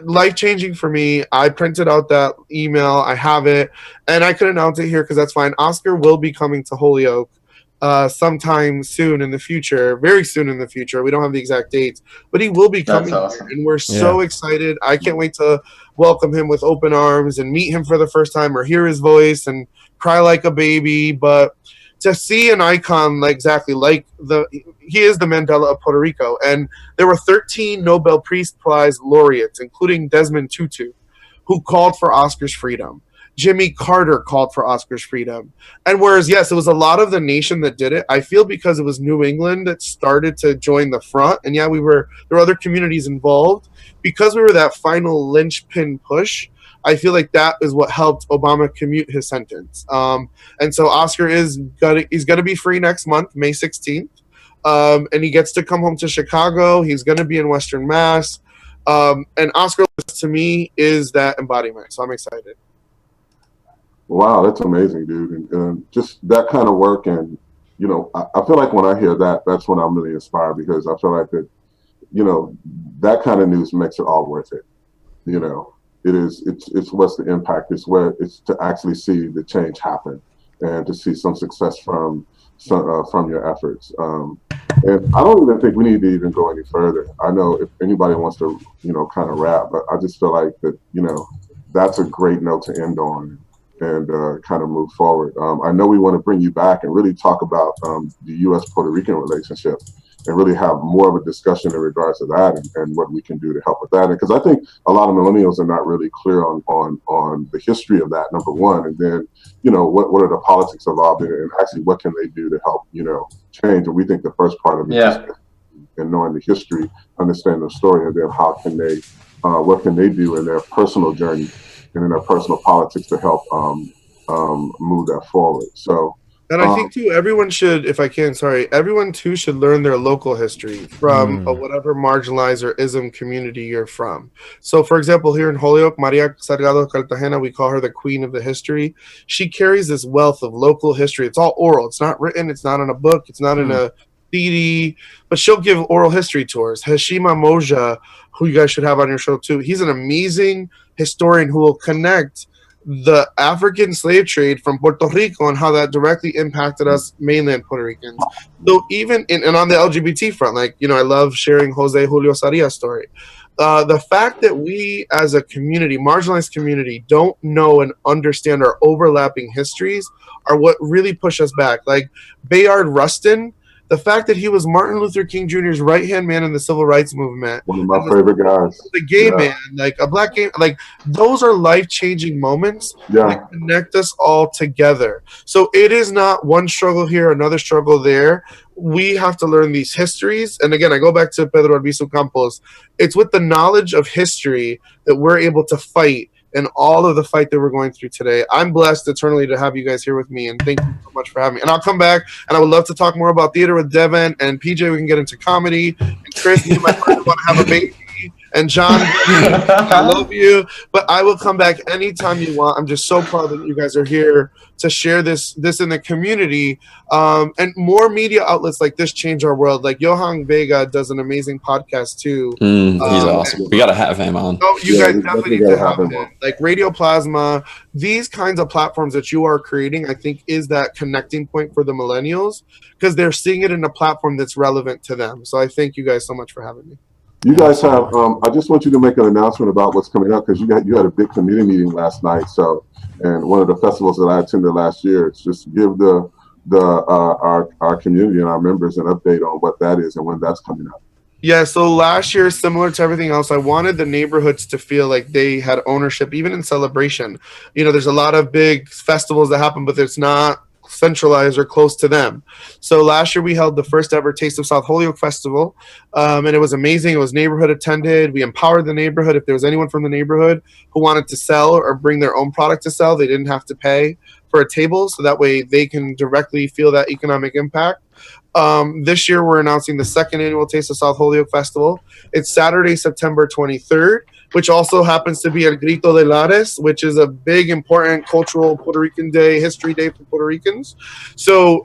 life-changing for me. I printed out that email. I have it, and I could announce it here because that's fine. Oscar will be coming to Holyoke sometime soon in the future, very soon in the future. We don't have the exact dates, but he will be coming here, and we're so excited. I can't wait to welcome him with open arms and meet him for the first time or hear his voice and cry like a baby. But to see an icon exactly like he is the Mandela of Puerto Rico, and there were 13 Nobel Peace Prize laureates, including Desmond Tutu, who called for Oscar's freedom. Jimmy Carter called for Oscar's freedom. And whereas, yes, it was a lot of the nation that did it, I feel because it was New England that started to join the front. And yeah, there were other communities involved. Because we were that final linchpin push, I feel like that is what helped Obama commute his sentence. And so Oscar he's gonna be free next month, May 16th. And he gets to come home to Chicago. He's gonna be in Western Mass. And Oscar, to me, is that embodiment. So I'm excited.
Wow, that's amazing, dude. And just that kind of work. And, I feel like when I hear that, that's when I'm really inspired because I feel like that, that kind of news makes it all worth it. It's what's the impact. It's to actually see the change happen and to see some success from your efforts. And I don't even think we need to even go any further. I know if anybody wants to, kind of wrap, but I just feel like that, that's a great note to end on and kind of move forward. I know we want to bring you back and really talk about the U.S. Puerto Rican relationship and really have more of a discussion in regards to that and what we can do to help with that. Because I think a lot of millennials are not really clear on the history of that, number one, and then, you know, what are the politics involved in it, and actually what can they do to help, you know, change. And we think the first part of it is in knowing the history, understanding the story, and then how can they, what can they do in their personal journey and in their personal politics to help move that forward. So,
and I think too, everyone should, if I can, everyone too should learn their local history from whatever marginalized or ism community you're from. So, for example, here in Holyoke, Maria Salgado Cartagena, we call her the queen of the history. She carries this wealth of local history. It's all oral. It's not written. It's not in a book. It's not in a CD, but she'll give oral history tours. Hashima Moja, who you guys should have on your show too, he's an amazing historian who will connect the African slave trade from Puerto Rico and how that directly impacted us mainland Puerto Ricans. So even and on the LGBT front, like, you know, I love sharing Jose Julio Saria's story. The fact that we as a community, marginalized community, don't know and understand our overlapping histories are what really push us back. Like Bayard Rustin, the fact that he was Martin Luther King Jr.'s right-hand man in the civil rights movement.
One of my favorite guys.
The gay man, like a black gay, like those are life-changing moments that connect us all together. So it is not one struggle here, another struggle there. We have to learn these histories. And again, I go back to Pedro Albizu Campos. It's with the knowledge of history that we're able to fight and all of the fight that we're going through today. I'm blessed eternally to have you guys here with me, and thank you so much for having me. And I'll come back, and I would love to talk more about theater with Devin and PJ. We can get into comedy. And Chris, you might want to have a baby. And John, I love you, but I will come back anytime you want. I'm just so proud that you guys are here to share this in the community. And more media outlets like this change our world. Like Johan Vega does an amazing podcast too.
He's awesome. We got to have him on.
Oh, you guys definitely need to have him on. Like Radio Plasma, these kinds of platforms that you are creating, I think is that connecting point for the millennials because they're seeing it in a platform that's relevant to them. So I thank you guys so much for having me.
You guys have. I just want you to make an announcement about what's coming up because you had a big community meeting last night. So, and one of the festivals that I attended last year. It's just give our community and our members an update on what that is and when that's coming up.
Yeah, so last year, similar to everything else, I wanted the neighborhoods to feel like they had ownership, even in celebration. You know, there's a lot of big festivals that happen, but it's not centralized or close to them. So last year we held the first ever Taste of South Holyoke Festival, and it was amazing. It was neighborhood attended. We empowered the neighborhood. If there was anyone from the neighborhood who wanted to sell or bring their own product to sell, they didn't have to pay for a table, so that way they can directly feel that economic impact. This year we're announcing the second annual Taste of South Holyoke Festival. It's Saturday, September 23rd, which also happens to be El Grito de Lares, which is a big, important cultural Puerto Rican day, history day for Puerto Ricans. So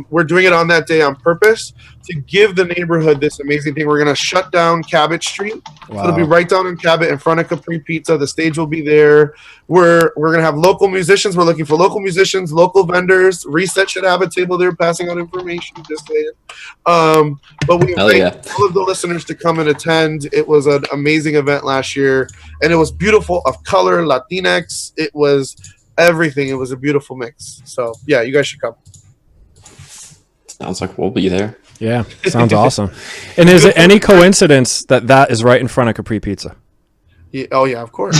we're doing it on that day on purpose to give the neighborhood this amazing thing. We're going to shut down Cabot Street. Wow. It'll be right down in Cabot in front of Capri Pizza. The stage will be there. We're going to have local musicians. We're looking for local musicians, local vendors. Reset should have a table there passing out information, just saying. But we invite all of the listeners to come and attend. It was an amazing event last year, and it was beautiful, of color, Latinx. It was everything. It was a beautiful mix. So, yeah, you guys should come.
Sounds like we'll be there.
Yeah, sounds awesome. And is it any coincidence that is right in front of Capri Pizza?
Yeah, oh, yeah, of course.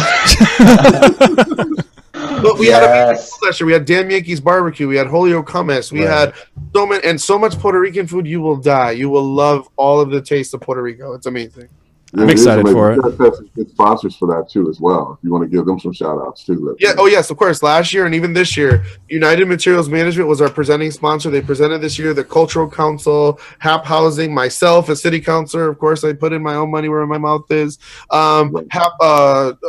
But we had a last year. We had Dan Yankee's barbecue. We had Holyoke hummus. We had so much Puerto Rican food. You will die. You will love all of the taste of Puerto Rico. It's amazing.
I'm excited for it.
You guys have some good sponsors for that too, as well. If you want to give them some shout outs too.
Yeah. Oh, yes, of course. Last year and even this year, United Materials Management was our presenting sponsor. They presented this year. The Cultural Council, HAP Housing, myself, as city councilor. Of course, I put in my own money where my mouth is. HAP,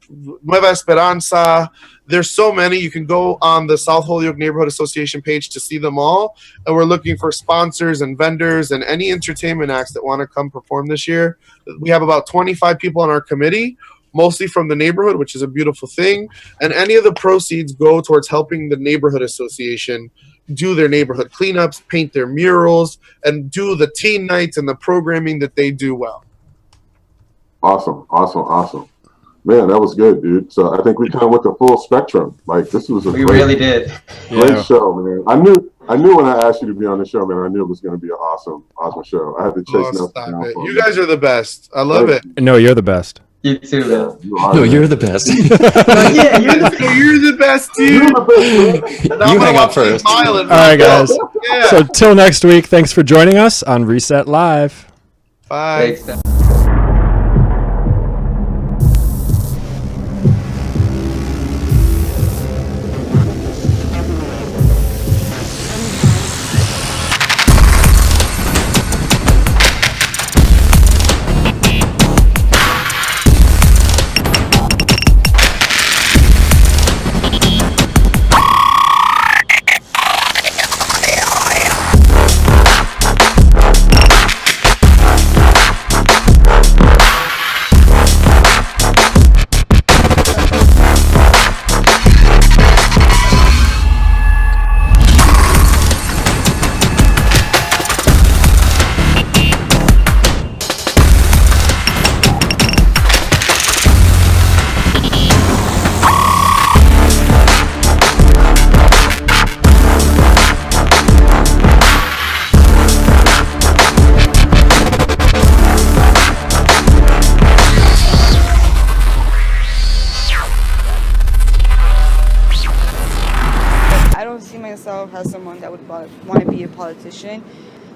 Nueva Esperanza. There's so many. You can go on the South Holyoke Neighborhood Association page to see them all. And we're looking for sponsors and vendors and any entertainment acts that want to come perform this year. We have about 25 people on our committee, mostly from the neighborhood, which is a beautiful thing. And any of the proceeds go towards helping the neighborhood association do their neighborhood cleanups, paint their murals, and do the teen nights and the programming that they do well.
Awesome. Man, that was good, dude. So I think we kind of went the full spectrum. Like this was a
really did.
Great show, man. I knew I knew when I asked you to be on the show, man, I knew it was going to be an awesome show. I had to chase Nelson
Stop
down
it.
for a
You
minute.
guys are the best. I love it.
No, you're the best.
You too,
Yeah,
man.
you are,
No,
man.
you're the best.
Yeah, you're the
You're the best,
You're
dude.
the best, man.
Now I'm
You
gonna
hang up
watch you
first.
smiling.
All right, guys.
Yeah.
So till next week, thanks for joining us on Reset Live.
Bye.
Thanks, man.
I don't see myself as someone that would want to be a politician.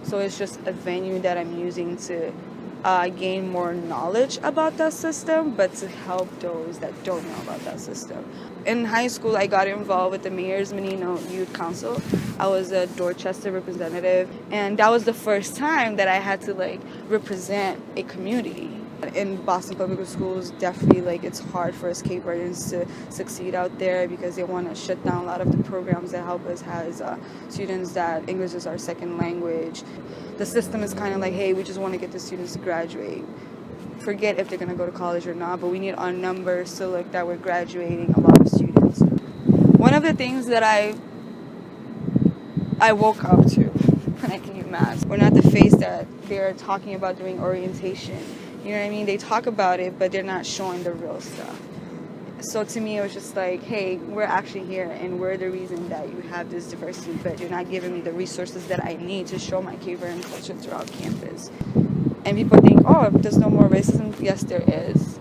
So it's just a venue that I'm using to gain more knowledge about that system, but to help those that don't know about that system. In high school, I got involved with the Mayor's Menino Youth Council. I was a Dorchester representative, and that was the first time that I had to represent a community. In Boston Public Schools, definitely it's hard for us Cape Verdeans to succeed out there because they want to shut down a lot of the programs that help us as students that English is our second language. The system is kind of like, hey, we just want to get the students to graduate. Forget if they're going to go to college or not, but we need our numbers to look that we're graduating a lot of students. One of the things that I woke up to when I came math, we're not the face that they're talking about doing orientation. You know what I mean? They talk about it, but they're not showing the real stuff. So to me, it was just like, hey, we're actually here, and we're the reason that you have this diversity, but you're not giving me the resources that I need to show my Cape Verdean culture throughout campus. And people think, oh, there's no more racism. Yes, there is.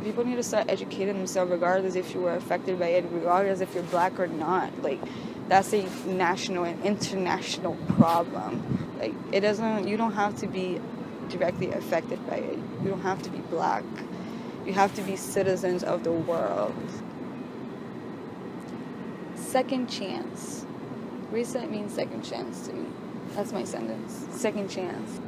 People need to start educating themselves regardless if you were affected by it, regardless if you're black or not. That's a national and international problem. You don't have to be directly affected by it. You don't have to be black. You have to be citizens of the world. Second chance. Reset means second chance to me. That's my sentence. Second chance.